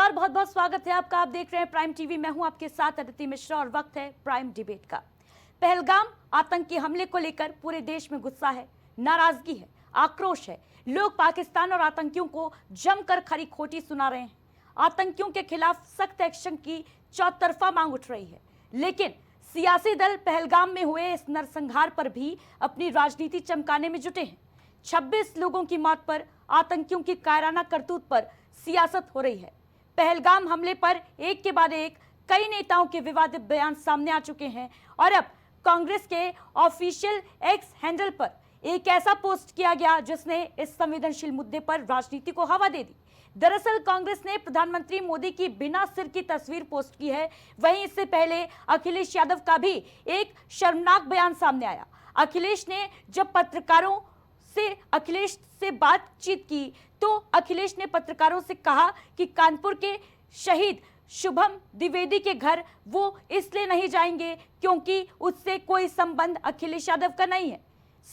नमस्कार, बहुत बहुत स्वागत है आपका। आप देख रहे हैं प्राइम टीवी। मैं हूं आपके साथ अदिति मिश्रा और वक्त है प्राइम डिबेट का। पहलगाम आतंकी हमले को लेकर पूरे देश में गुस्सा है, नाराजगी है, आक्रोश है। लोग पाकिस्तान और आतंकियों को जमकर खरी खोटी सुना रहे हैं। आतंकियों के खिलाफ सख्त एक्शन की चौतरफा मांग उठ रही है, लेकिन सियासी दल पहलगाम में हुए इस नरसंहार पर भी अपनी राजनीति चमकाने में जुटे हैं। 26 लोगों की मौत पर, आतंकियों की कायराना करतूत पर सियासत हो रही है। पहलगाम हमले पर एक के बाद एक कई नेताओं के विवादित बयान सामने आ चुके हैं और अब कांग्रेस के ऑफिशियल एक्स हैंडल पर एक ऐसा पोस्ट किया गया जिसने इस संवेदनशील मुद्दे पर राजनीति को हवा दे दी। दरअसल कांग्रेस ने प्रधानमंत्री मोदी की बिना सिर की तस्वीर पोस्ट की है। वहीं इससे पहले अखिलेश यादव का भी एक शर्मनाक बयान सामने आया। अखिलेश ने जब पत्रकारों से बातचीत की तो अखिलेश ने पत्रकारों से कहा कि कानपुर के शहीद शुभम द्विवेदी के घर वो इसलिए नहीं जाएंगे क्योंकि उससे कोई संबंध अखिलेश यादव का नहीं है।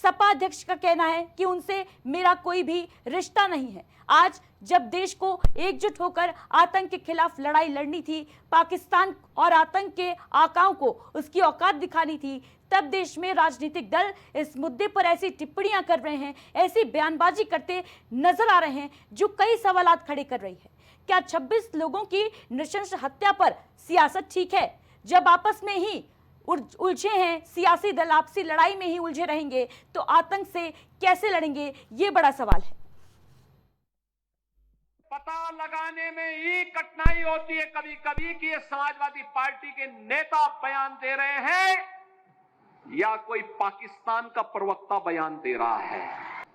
सपा अध्यक्ष का कहना है कि उनसे मेरा कोई भी रिश्ता नहीं है। आज जब देश को एकजुट होकर आतंक के खिलाफ लड़ाई लड़नी थी, पाकिस्तान और आतंक के आकाओं को उसकी औकात दिखानी थी, तब देश में राजनीतिक दल इस मुद्दे पर ऐसी टिप्पणियां कर रहे हैं, ऐसी बयानबाजी करते नजर आ रहे हैं जो कई सवालात खड़े कर रही है। क्या 26 लोगों की नृशंस हत्या पर सियासत ठीक है? जब आपस में ही उलझे हैं सियासी दल, आपसी लड़ाई में ही उलझे रहेंगे तो आतंक से कैसे लड़ेंगे? ये बड़ा सवाल है। पता लगाने में ही कठिनाई होती है कभी कभी कि ये समाजवादी पार्टी के नेता बयान दे रहे हैं या कोई पाकिस्तान का प्रवक्ता बयान दे रहा है।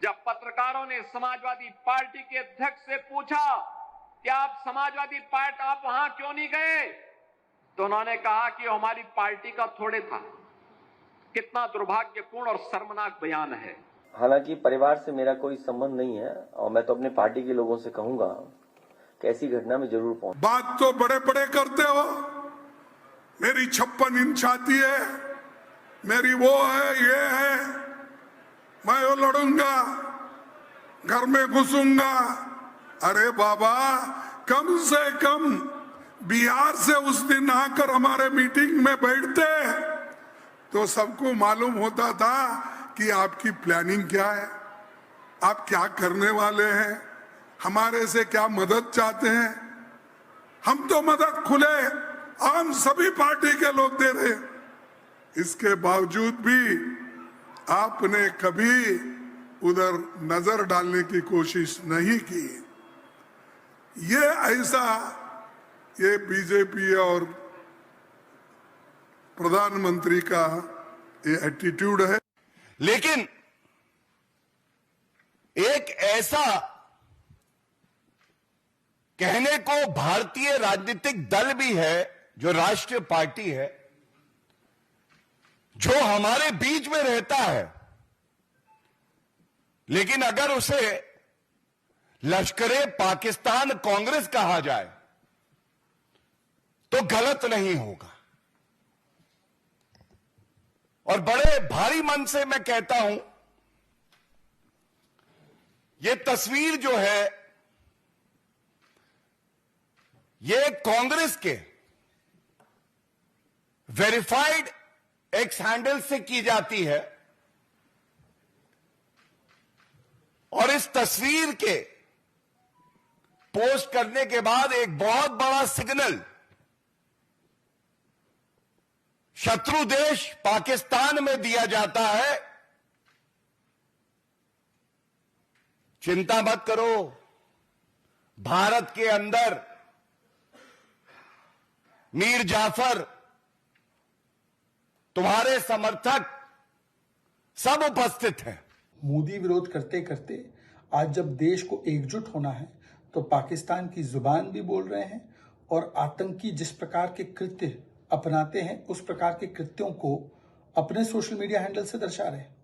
जब पत्रकारों ने समाजवादी पार्टी के अध्यक्ष से पूछा कि आप समाजवादी पार्टी आप वहां क्यों नहीं गए, तो उन्होंने कहा कि हमारी पार्टी का थोड़े था। कितना दुर्भाग्यपूर्ण और शर्मनाक बयान है। हालांकि परिवार से मेरा कोई संबंध नहीं है और मैं तो अपने पार्टी के लोगों से कहूंगा कि ऐसी घटना में जरूर पहुंच। बात तो बड़े बड़े करते हो, मेरी 56 इंच छाती है, मेरी वो है, ये है, मैं वो लड़ूंगा, घर में घुसूंगा। अरे बाबा, कम से कम बिहार से उस दिन आकर हमारे मीटिंग में बैठते तो सबको मालूम होता था कि आपकी प्लानिंग क्या है, आप क्या करने वाले हैं, हमारे से क्या मदद चाहते हैं। हम तो मदद खुले आम सभी पार्टी के लोग दे रहे, इसके बावजूद भी आपने कभी उधर नजर डालने की कोशिश नहीं की। ये बीजेपी और प्रधानमंत्री का ये एटीट्यूड है। लेकिन एक ऐसा कहने को भारतीय राजनीतिक दल भी है जो राष्ट्रीय पार्टी है, जो हमारे बीच में रहता है, लेकिन अगर उसे लश्करे पाकिस्तान कांग्रेस कहा जाए तो गलत नहीं होगा। और बड़े भारी मन से मैं कहता हूं, ये तस्वीर जो है ये कांग्रेस के वेरीफाइड एक्स हैंडल से की जाती है और इस तस्वीर के पोस्ट करने के बाद एक बहुत बड़ा सिग्नल शत्रु देश पाकिस्तान में दिया जाता है। चिंता मत करो, भारत के अंदर मीर जाफर, तुम्हारे समर्थक सब उपस्थित हैं। मोदी विरोध करते करते आज जब देश को एकजुट होना है तो पाकिस्तान की जुबान भी बोल रहे हैं और आतंकी जिस प्रकार के कृत्य अपनाते हैं उस प्रकार के कृत्यों को अपने सोशल मीडिया हैंडल से दर्शा रहे हैं।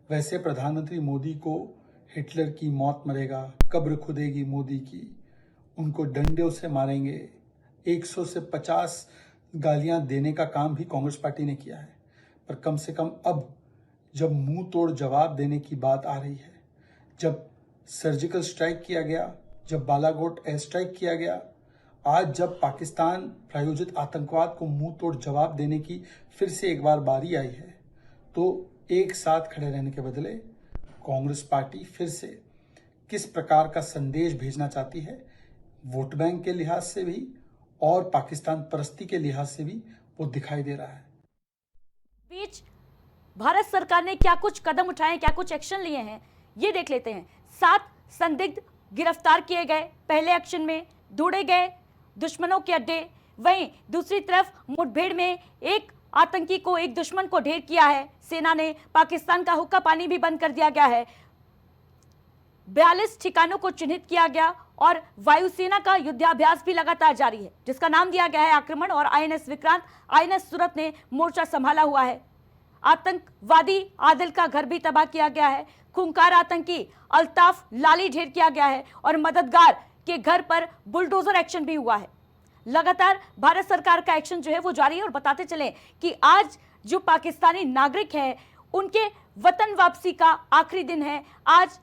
वैसे प्रधानमंत्री मोदी को हिटलर की मौत मरेगा, कब्र खुदेगी मोदी की, उनको डंडों से मारेंगे, 100 से 50 गालियां देने का काम भी कांग्रेस पार्टी ने किया है। पर कम से कम अब जब मुंह तोड़ जवाब देने की बात आ रही है, जब सर्जिकल स्ट्राइक किया गया, जब बालाकोट एयर स्ट्राइक किया गया आज जब पाकिस्तान प्रायोजित आतंकवाद को मुंह तोड़ जवाब देने की फिर से एक बार बारी आई है, तो एक साथ खड़े रहने के बदले कांग्रेस पार्टी फिर से किस प्रकार का संदेश भेजना चाहती है, वोट बैंक के लिहाज से भी और पाकिस्तान परस्ती के लिहाज से भी वो दिखाई दे रहा है। बीच भारत सरकार ने क्या कुछ कदम उठाए, क्या कुछ एक्शन लिए हैं, ये देख लेते हैं। 7 संदिग्ध गिरफ्तार किए गए, पहले एक्शन में ढूंढे गए दुश्मनों के अड्डे। वहीं दूसरी तरफ मुठभेड़ में एक आतंकी को, एक दुश्मन को ढेर किया है सेना ने। पाकिस्तान का हुक्का पानी भी बंद कर दिया गया है। 42 ठिकानों को चिन्हित किया गया और वायुसेना का युद्धाभ्यास भी लगातार जारी है, जिसका नाम दिया गया है आक्रमण। और INS विक्रांत, INS सूरत ने मोर्चा संभाला हुआ है। आतंकवादी आदिल का घर भी तबाह किया गया है। खूंखार आतंकी अल्ताफ लाली ढेर किया गया है और मददगार के घर पर बुलडोजर एक्शन भी हुआ है। लगातार भारत सरकार का एक्शन जो है वो जारी है। और बताते चले कि आज जो पाकिस्तानी नागरिक हैं उनके वतन वापसी का आखिरी दिन है। आज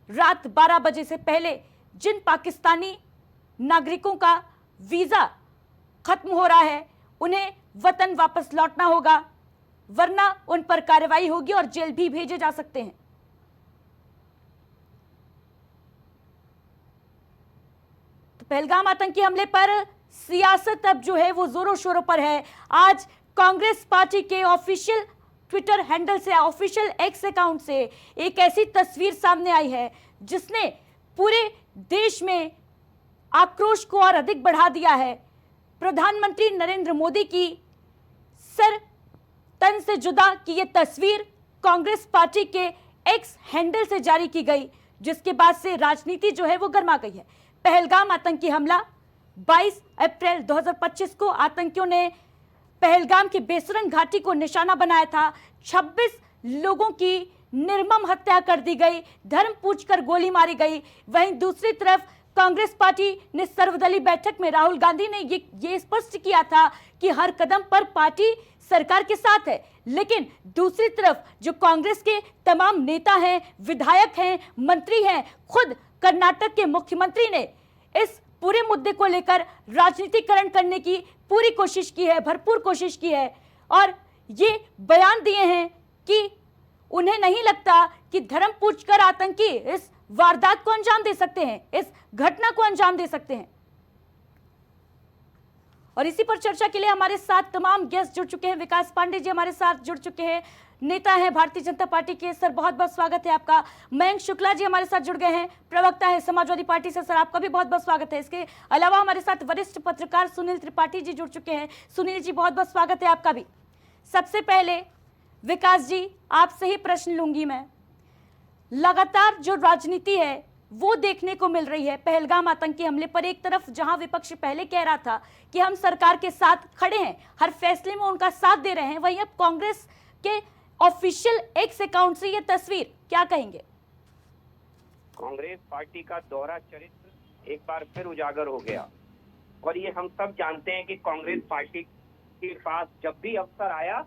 रात 12 बजे से पहले जिन पाकिस्तानी नागरिकों का वीजा खत्म हो रहा है उन्हें वतन वापस लौटना होगा, वरना उन पर कार्रवाई होगी और जेल भी भेजे जा सकते हैं। तो पहलगाम आतंकी हमले पर सियासत अब जो है वो जोरों शोरों पर है। आज कांग्रेस पार्टी के ऑफिशियल ट्विटर हैंडल से, ऑफिशियल एक्स अकाउंट से एक ऐसी तस्वीर सामने आई है जिसने पूरे देश में आक्रोश को और अधिक बढ़ा दिया है। प्रधानमंत्री नरेंद्र मोदी की सर तन से जुदा की यह तस्वीर कांग्रेस पार्टी के एक्स हैंडल से जारी की गई, जिसके बाद से राजनीति जो है वो गर्मा गई है। पहलगाम आतंकी हमला 22 अप्रैल 2025 को आतंकियों ने पहलगाम की बेसुरन घाटी को निशाना बनाया था। 26 लोगों की निर्मम हत्या कर दी गई, धर्म पूछकर गोली मारी गई। वहीं दूसरी तरफ कांग्रेस पार्टी ने सर्वदलीय बैठक में राहुल गांधी ने ये स्पष्ट किया था कि हर कदम पर पार्टी सरकार के साथ है। लेकिन दूसरी तरफ जो कांग्रेस के तमाम नेता हैं, विधायक हैं, मंत्री हैं, खुद कर्नाटक के मुख्यमंत्री ने इस पूरे मुद्दे को लेकर राजनीतिकरण करने की पूरी कोशिश की है, भरपूर कोशिश की है और ये बयान दिए हैं कि उन्हें नहीं लगता कि धर्म पूछकर आतंकी इस वारदात को अंजाम दे सकते हैं, इस घटना को अंजाम दे सकते हैं। और इसी पर चर्चा के लिए हमारे साथ तमाम गेस्ट जुड़ चुके हैं। विकास पांडे जी हमारे साथ जुड़ चुके हैं, नेता हैं भारतीय जनता पार्टी के। सर बहुत बहुत स्वागत है आपका। मयंक शुक्ला जी हमारे साथ जुड़ गए हैं, प्रवक्ता है समाजवादी पार्टी से। सर आपका भी बहुत बहुत स्वागत है। इसके अलावा हमारे साथ वरिष्ठ पत्रकार सुनील त्रिपाठी जी जुड़ चुके हैं। सुनील जी बहुत बहुत स्वागत है आपका भी। सबसे पहले विकास जी आपसे ही प्रश्न लूंगी मैं। लगातार जो राजनीति है वो देखने को मिल रही है पहलगाम आतंकी हमले पर। एक तरफ जहां विपक्ष पहले कह रहा था कि हम सरकार के साथ खड़े हैं, हर फैसले में उनका साथ दे रहे हैं, वहीं अब कांग्रेस के ऑफिशियल एक्स अकाउंट से ये तस्वीर, क्या कहेंगे? कांग्रेस पार्टी का दोहरा चरित्र एक बार फिर उजागर हो गया और ये हम सब जानते हैं कि कांग्रेस पार्टी के पास जब भी अवसर आया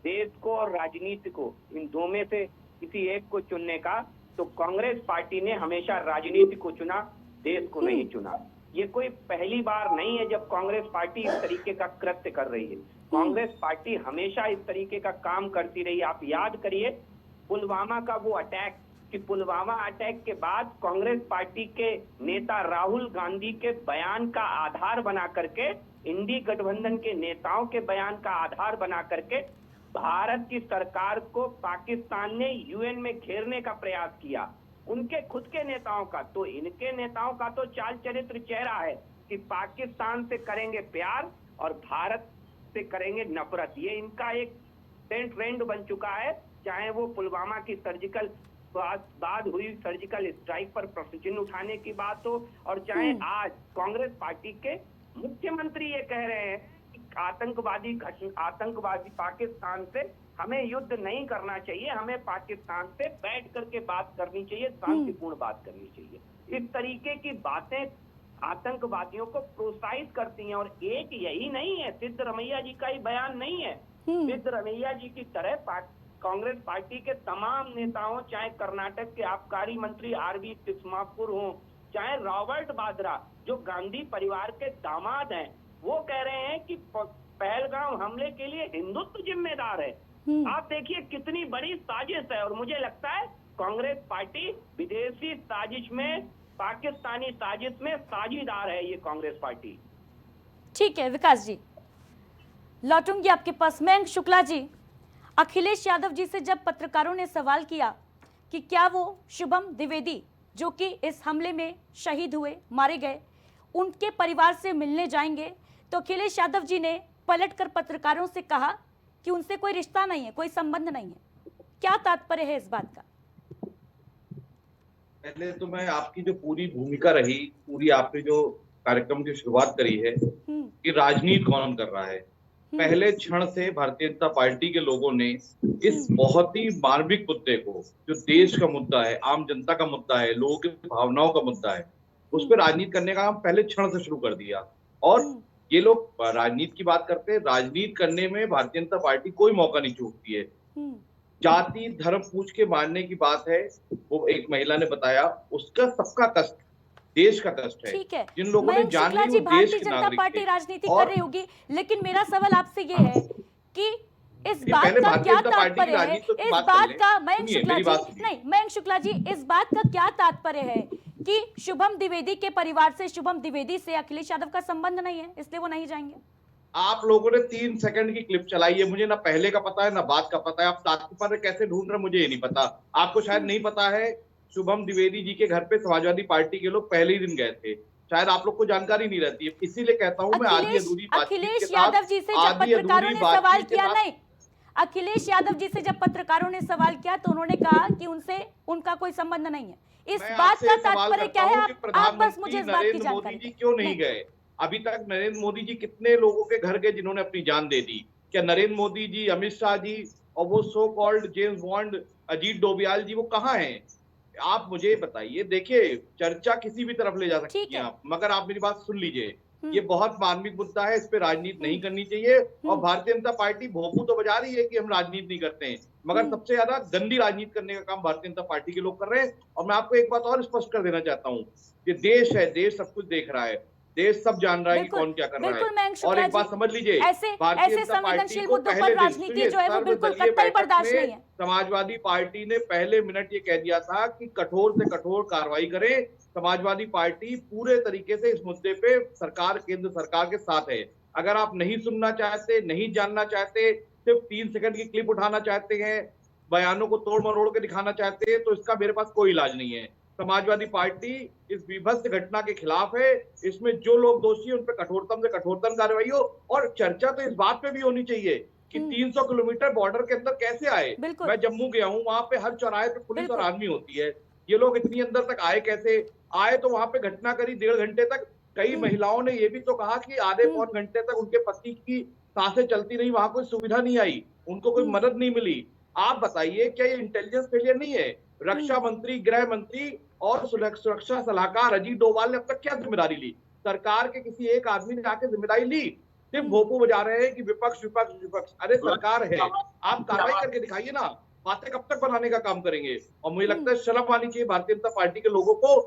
देश को और राजनीति को, इन दो में से किसी एक को चुनने का, तो कांग्रेस पार्टी ने हमेशा राजनीति को चुना, देश को नहीं चुना। ये कोई पहली बार नहीं है जब कांग्रेस पार्टी इस तरीके का कृत्य कर रही है। कांग्रेस पार्टी हमेशा इस तरीके का काम करती रही। आप याद करिए पुलवामा का वो अटैक, कि पुलवामा अटैक के बाद कांग्रेस पार्टी के नेता राहुल गांधी के बयान का आधार बना करके, इंडी गठबंधन के नेताओं के बयान का आधार बना करके भारत की सरकार को पाकिस्तान ने यूएन में घेरने का प्रयास किया। उनके खुद के नेताओं का, तो इनके नेताओं का तो चाल चरित्र चेहरा है कि पाकिस्तान से करेंगे प्यार और भारत से करेंगे नफरत। ये इनका एक ट्रेंड बन चुका है। चाहे वो पुलवामा की सर्जिकल बाद हुई सर्जिकल स्ट्राइक पर प्रश्न चिन्ह उठाने की बात हो, और चाहे आज कांग्रेस पार्टी के मुख्यमंत्री ये कह रहे हैं आतंकवादी पाकिस्तान से हमें युद्ध नहीं करना चाहिए, हमें पाकिस्तान से बैठ करके बात करनी चाहिए, शांतिपूर्ण बात करनी चाहिए। इस तरीके की बातें आतंकवादियों को प्रोत्साहित करती हैं। और एक यही नहीं है, सिद्धरमैया जी का ही बयान नहीं है। सिद्धरमैया जी की तरह कांग्रेस पार्टी के तमाम नेताओं, चाहे कर्नाटक के आबकारी मंत्री आरवी तिम्मापुर हों, चाहे रॉबर्ट वाड्रा जो गांधी परिवार के दामाद हैं, वो कह रहे हैं कि पहलगाम हमले के लिए हिंदुत्व जिम्मेदार है। आप देखिए कितनी बड़ी साजिश है। और मुझे लगता है कांग्रेस पार्टी विदेशी साजिश में, पाकिस्तानी साजिश में साझीदार है ये कांग्रेस पार्टी। ठीक है विकास जी, लौटूंगी आपके पास। मयंक शुक्ला जी, अखिलेश यादव जी से जब पत्रकारों ने सवाल किया कि क्या वो शुभम द्विवेदी जो कि इस हमले में शहीद हुए, मारे गए, उनके परिवार से मिलने जाएंगे, तो अखिलेश यादव जी ने पलटकर पत्रकारों से कहा कि उनसे कोई रिश्ता नहीं है, कोई संबंध नहीं है। क्या तात्पर्य है इस बात का? पहले तो मैं आपकी जो पूरी भूमिका रही, पूरी आपने जो कार्यक्रम की शुरुआत करी है कि राजनीति कौन कर रहा है, पहले क्षण से भारतीय जनता पार्टी के लोगों ने इस बहुत ही मार्मिक मुद्दे को, जो देश का मुद्दा है, आम जनता का मुद्दा है, लोगों की भावनाओं का मुद्दा है, उस पर राजनीति करने का काम पहले क्षण से शुरू कर दिया। और ये लोग राजनीति की बात करते हैं, राजनीति करने में भारतीय जनता पार्टी कोई मौका नहीं चूकती है। जाति धर्म पूछ के मारने की बात है, वो एक महिला ने बताया, उसका सबका कष्ट देश का कष्ट है। ठीक है, जिन लोगों ने जान ली वो देश के नागरिक पार्टी थे। राजनीति कर रही होगी, लेकिन मेरा सवाल आपसे ये है कि इस बात पहले का भारतीय क्या जनता पार्टी की तात्पर्य है, राजनीति की इस बात बात कर का लें। मयंक सुनिए, शुक्ला मेरी जी, बात सुनिए। नहीं मयंक शुक्ला जी, इस बात का क्या तात्पर्य है कि शुभम द्विवेदी के परिवार से, शुभम द्विवेदी से अखिलेश यादव का संबंध नहीं है, इसलिए वो नहीं जाएंगे? आप लोगों ने 3 सेकंड की क्लिप चलाई है, मुझे ना पहले का पता है ना बाद का पता है। आप तात्पर्य कैसे ढूंढ रहे हैं मुझे ये नहीं पता। आपको शायद नहीं पता है, शुभम द्विवेदी जी के घर पे समाजवादी पार्टी के लोग पहले ही दिन गए थे, शायद आप लोग को जानकारी नहीं रहती है। इसीलिए कहता हूं मैं आधी अधूरी अखिलेश यादव जी से जब पत्रकारों ने सवाल किया, नहीं अखिलेश यादव जी से जब पत्रकारों ने सवाल किया तो उन्होंने कहा कि उनसे उनका कोई संबंध नहीं है। इस बात का तात्पर्य क्या है? आप बस मुझे इस बात की जानकारी मोदी जी क्यों नहीं गए अभी तक? नरेंद्र मोदी जी कितने लोगों के घर गए जिन्होंने अपनी जान दे दी? क्या नरेंद्र मोदी जी, अमित शाह जी और वो so called James Bond Ajit Doval ji, वो कहाँ हैं? आप मुझे बताइए। देखिए, चर्चा किसी भी तरफ ले जा सकती है आप, मगर आप मेरी बात सुन लीजिए। ये बहुत मार्मिक मुद्दा है, इस पे राजनीति नहीं करनी चाहिए। और भारतीय जनता पार्टी भोंपू तो बजा रही है कि हम राजनीति नहीं करते हैं, मगर सबसे ज्यादा गंदी राजनीति करने का काम भारतीय जनता पार्टी के लोग कर रहे हैं। और मैं आपको एक बात और स्पष्ट कर देना चाहता हूँ, ये देश है, देश सब कुछ देख रहा है, देश सब जान रहा है कि कौन क्या कर रहा है। और एक बात समझ लीजिए, ऐसे संवेदनशील मुद्दों पर राजनीति जो है वो बिल्कुल कतई बर्दाश्त नहीं है। समाजवादी पार्टी ने पहले मिनट ये कह दिया था कि कठोर से कठोर कार्रवाई करें। समाजवादी पार्टी पूरे तरीके से इस मुद्दे पे सरकार, केंद्र सरकार के साथ है। अगर आप नहीं सुनना चाहते, नहीं जानना चाहते, सिर्फ 3 सेकंड की क्लिप उठाना चाहते हैं, बयानों को तोड़ मरोड़ के दिखाना चाहते हैं, तो इसका मेरे पास कोई इलाज नहीं है। समाजवादी पार्टी इस विभत्स घटना के खिलाफ है। इसमें जो लोग दोषी हैं उन पर कठोरतम से कठोरतम कार्रवाई हो। और चर्चा तो इस बात पे भी होनी चाहिए कि 300 किलोमीटर बॉर्डर के अंदर कैसे आए। मैं जम्मू गया हूँ, वहां पे हर चौराहे पे पुलिस और आर्मी होती है। ये लोग इतनी अंदर तक आए कैसे आए? तो वहां पे घटना करी 1.5 घंटे तक। कई महिलाओं ने ये भी तो कहा कि आधे पौन घंटे तक उनके पति की सांसें चलती रही, वहां कोई सुविधा नहीं आई, उनको कोई मदद नहीं मिली। आप बताइए, क्या ये इंटेलिजेंस फेलियर नहीं है? रक्षा मंत्री, गृह मंत्री और सुरक्षा सलाहकार अजीत डोभाल ने अब तक क्या जिम्मेदारी ली? सरकार के किसी एक आदमी ने आके जिम्मेदारी ली? सिर्फ भोंपू बजा रहे हैं कि विपक्ष विपक्ष विपक्ष। अरे सरकार है, आप कार्रवाई करके दिखाइए ना। बातें कब तक बनाने का काम करेंगे? और मुझे लगता है शर्म आनी चाहिए भारतीय जनता पार्टी के लोगों को।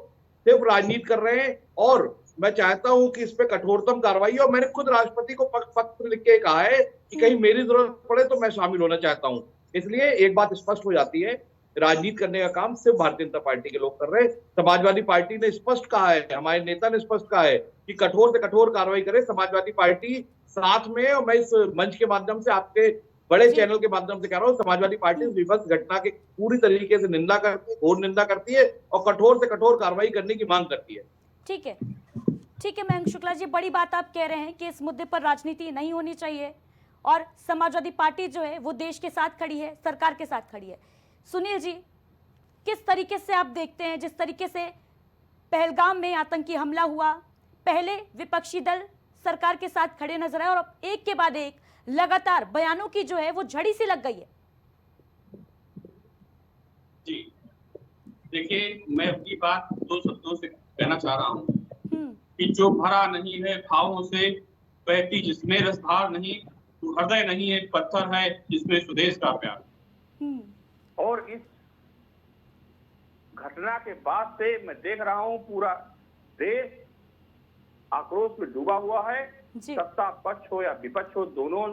सिर्फ राजनीति कर रहे हैं। और मैं चाहता हूं कि इस पे कठोरतम कार्रवाई। और मैंने खुद राष्ट्रपति को पत्र लिख के कहा है कि कहीं मेरी जरूरत पड़े तो मैं शामिल होना चाहता हूं। इसलिए एक बात स्पष्ट हो जाती है, राजनीति करने का काम सिर्फ भारतीय जनता पार्टी के लोग कर रहे हैं। समाजवादी पार्टी ने स्पष्ट कहा है, हमारे नेता ने स्पष्ट कहा है कि कठोर से कठोर कार्रवाई करे। समाजवादी पार्टी साथ में, और मैं इस मंच के माध्यम से, आपके बड़े चैनल के माध्यम से कह रहा हूँ, समाजवादी पार्टी विभत्स घटना की पूरी तरीके से निंदा करती है, घोर निंदा करती है और कठोर से कठोर कार्रवाई करने की मांग करती है। ठीक है, ठीक है मयंक शुक्ला जी, बड़ी बात आप कह रहे हैं कि इस मुद्दे पर राजनीति नहीं होनी चाहिए और समाजवादी पार्टी जो है वो देश के साथ खड़ी है, सरकार के साथ खड़ी है। सुनील जी, किस तरीके से आप देखते हैं, जिस तरीके से पहलगाम में आतंकी हमला हुआ, पहले विपक्षी दल सरकार के साथ खड़े नजर आए और अब एक के बाद एक लगातार बयानों की जो है वो झड़ी सी लग गई है? जी देखिए, मैं अपनी बात 2 शब्दों से कहना चाह रहा हूँ कि जो भरा नहीं है भावों से, बहती जिसमें रसधार नहीं, तो हृदय नहीं है पत्थर है जिसमें स्वदेश का प्यार। और इस घटना के बाद से मैं देख रहा हूं पूरा देश आक्रोश में डूबा हुआ है। जी। सत्ता पक्ष हो या विपक्ष हो, दोनों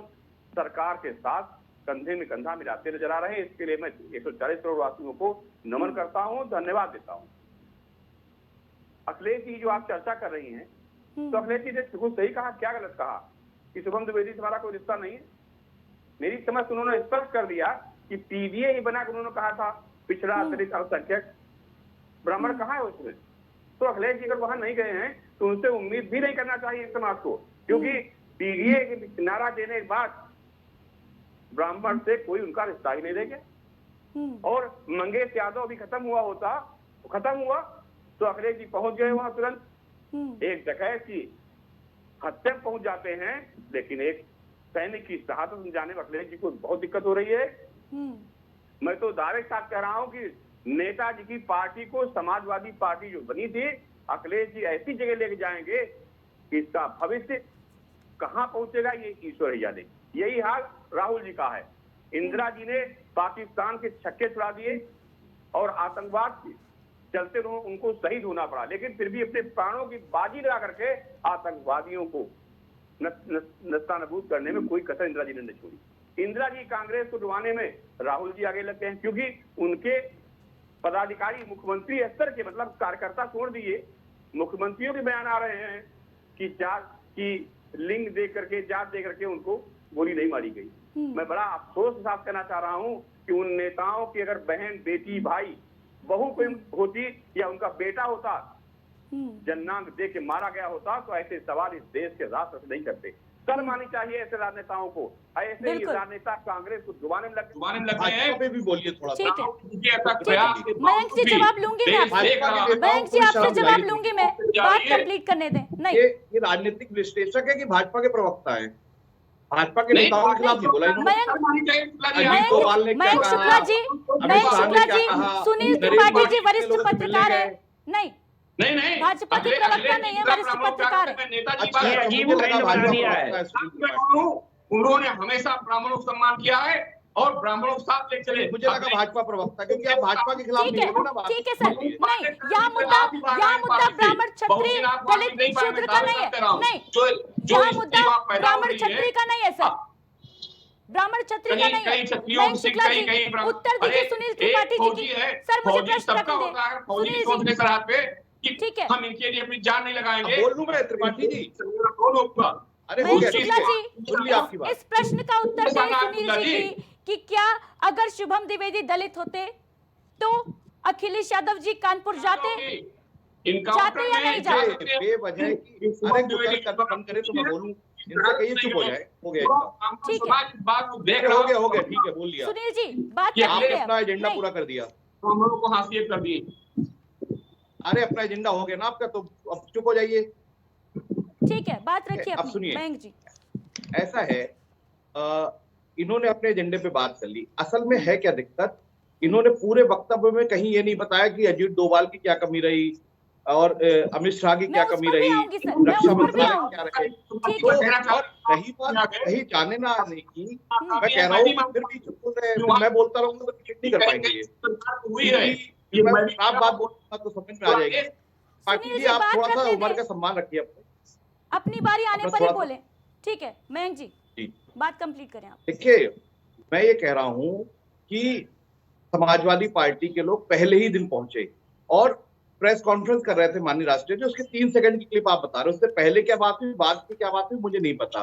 सरकार के साथ कंधे में कंधा मिलाते नजर आ रहे हैं। इसके लिए मैं 140 करोड़ वासियों को नमन करता हूं, धन्यवाद देता हूं। अखिलेश जी जो आप चर्चा कर रही हैं, तो अखिलेश जी ने बिल्कुल सही कहा, क्या गलत कहा कि शुभम द्विवेदी से हमारा कोई रिश्ता नहीं है। मेरी समझ से उन्होंने स्पष्ट कर दिया कि पीवीए ही बना के उन्होंने कहा था पिछड़ा अतिरिक्त अल्पसंख्यक, ब्राह्मण कहाँ है उसमें। तो अखिलेश जी अगर वहां नहीं गए हैं तो उनसे उम्मीद भी नहीं करना चाहिए इस समाज को, क्योंकि पीवीए के नारा देने के बाद ब्राह्मण से कोई उनका रिश्ता ही नहीं देगा। और मंगेश यादव भी खत्म हुआ होता, खत्म हुआ तो अखिलेश जी पहुंच गए वहां तुरंत। एक डकैत की हत्या पहुंच जाते हैं, लेकिन एक सैनिक की शहादत समझाने में अखिलेश जी को बहुत दिक्कत हो रही है। मैं तो दावे के साथ कह रहा हूं कि नेताजी की पार्टी को समाजवादी पार्टी जो बनी थी, अखिलेश जी ऐसी जगह लेके जाएंगे कि इसका भविष्य कहां पहुंचेगा ये ईश्वर ही जाने। यही हाल राहुल जी का है। इंदिरा जी ने पाकिस्तान के छक्के छुड़ा दिए और आतंकवाद चलते रहो, उनको शहीद होना पड़ा, लेकिन फिर भी अपने प्राणों की बाजी लगा करके आतंकवादियों को नस्तानबूद करने में कोई कसर इंदिरा जी ने नहीं छोड़ी। इंदिरा जी कांग्रेस को डुबाने में राहुल जी आगे लगते हैं, क्योंकि उनके पदाधिकारी मुख्यमंत्री स्तर के, मतलब कार्यकर्ता छोड़ दिए, मुख्यमंत्रियों के बयान आ रहे हैं कि जात की लिंग देख करके, जात देख करके उनको गोली नहीं मारी गई। मैं बड़ा अफसोस के साथ कहना चाह रहा हूं कि उन नेताओं की अगर बहन, बेटी, भाई, बहू कोई होती या उनका बेटा होता, जन्नांग दे के मारा गया होता, तो ऐसे सवाल इस देश के राष्ट्र से नहीं करते। शर्म आनी चाहिए ऐसे राजनेताओं को। ऐसे ही राजनेता कांग्रेस को डुबाने में लगे हैं। पे भी बोलिए थोड़ा सा। मयंक जी जवाब लूंगी मैं आपसे, मयंक जी आपसे जवाब लूंगी मैं, बात कंप्लीट करने दें। नहीं, ये राजनीतिक विश्लेषक है कि भाजपा के प्रवक्ता है? भाजपा के नेताओं के खिलाफ नहीं बोला मयंक शुक्ला जी, सुनील त्रिपाठी जी वरिष्ठ पत्रकार है। नहीं, भाजपा के प्रवक्ता नहीं है, वरिष्ठ पत्रकार है। उन्होंने हमेशा ब्राह्मणों को सम्मान किया है और ब्राह्मणों के साथ ले चले। मुझे लगा भाजपा प्रवक्ता, क्योंकि आप भाजपा के खिलाफ नहीं बोले ना। ठीक है सर, नहीं, यह मुद्दा ब्राह्मण क्षत्रिय दलित शूद्र का नहीं है। नहीं, यह मुद्दा ब्राह्मण क्षत्रिय का नहीं है सर, ब्राह्मण क्षत्रिय का नहीं है। मयंक शुक्ला जी उत्तर दीजिए सुनील त्रिपाठी जी की। सर मुझे प्रश्न रखने दें सुनील जी, ठीक है, हम इनके लिए अपनी जान नहीं लगाएंगे। बोल लूं मैं त्रिपाठी जी? अरे शुक्ला जी इस प्रश्न का उत्तर दें सुनील जी कि क्या अगर शुभम द्विवेदी दलित होते तो अखिलेश यादव जी कानपुर जाते या नहीं जाते? बेवजह की बंद करे तो मैं बोलूं, इनसे कहिए चुप हो जाए। हो गया, ठीक है, हो गया, ठीक है, बोल लिया सुनील जी। बात आपने अपना एजेंडा पूरा कर दिया, हम लोगों को हासिल कर दिए। अरे अपना एजेंडा हो गया ना आपका, तो अब चुप हो जाइए। ठीक है, बात रखिए अब सुनिए, मयंक जी। ऐसा है, इन्होंने अपने एजेंडे पे बात कर ली। असल में है क्या दिक्कत, इन्होंने पूरे वक्तव्य में कहीं ये नहीं बताया कि अजीत डोभाल की क्या कमी रही और अमित शाह की क्या कमी रही, रक्षा मंत्रालय क्या रहे। और रही जाने ना आने की, मैं कह रहा हूँ फिर भी चुप रहे, मैं बोलता रहूंगा तो टिकट नहीं कर पाएंगे। मैं आप बात बोलूंगा तो समझ में आ जाएगी। पाटिल जी आप थोड़ा सा उम्र का सम्मान रखिए अपनी बारी आने पर ही बोले। ठीक है मयंक जी, बात कंप्लीट करें आप। देखिए, मैं ये कह रहा हूं कि समाजवादी पार्टी के लोग पहले ही दिन पहुंचे और प्रेस कॉन्फ्रेंस कर रहे थे माननीय राष्ट्रीय जी, उसके 3 सेकंड की क्लिप आप बता रहे हो। उससे पहले क्या बात हुई, बाद में क्या बात हुई, मुझे नहीं पता।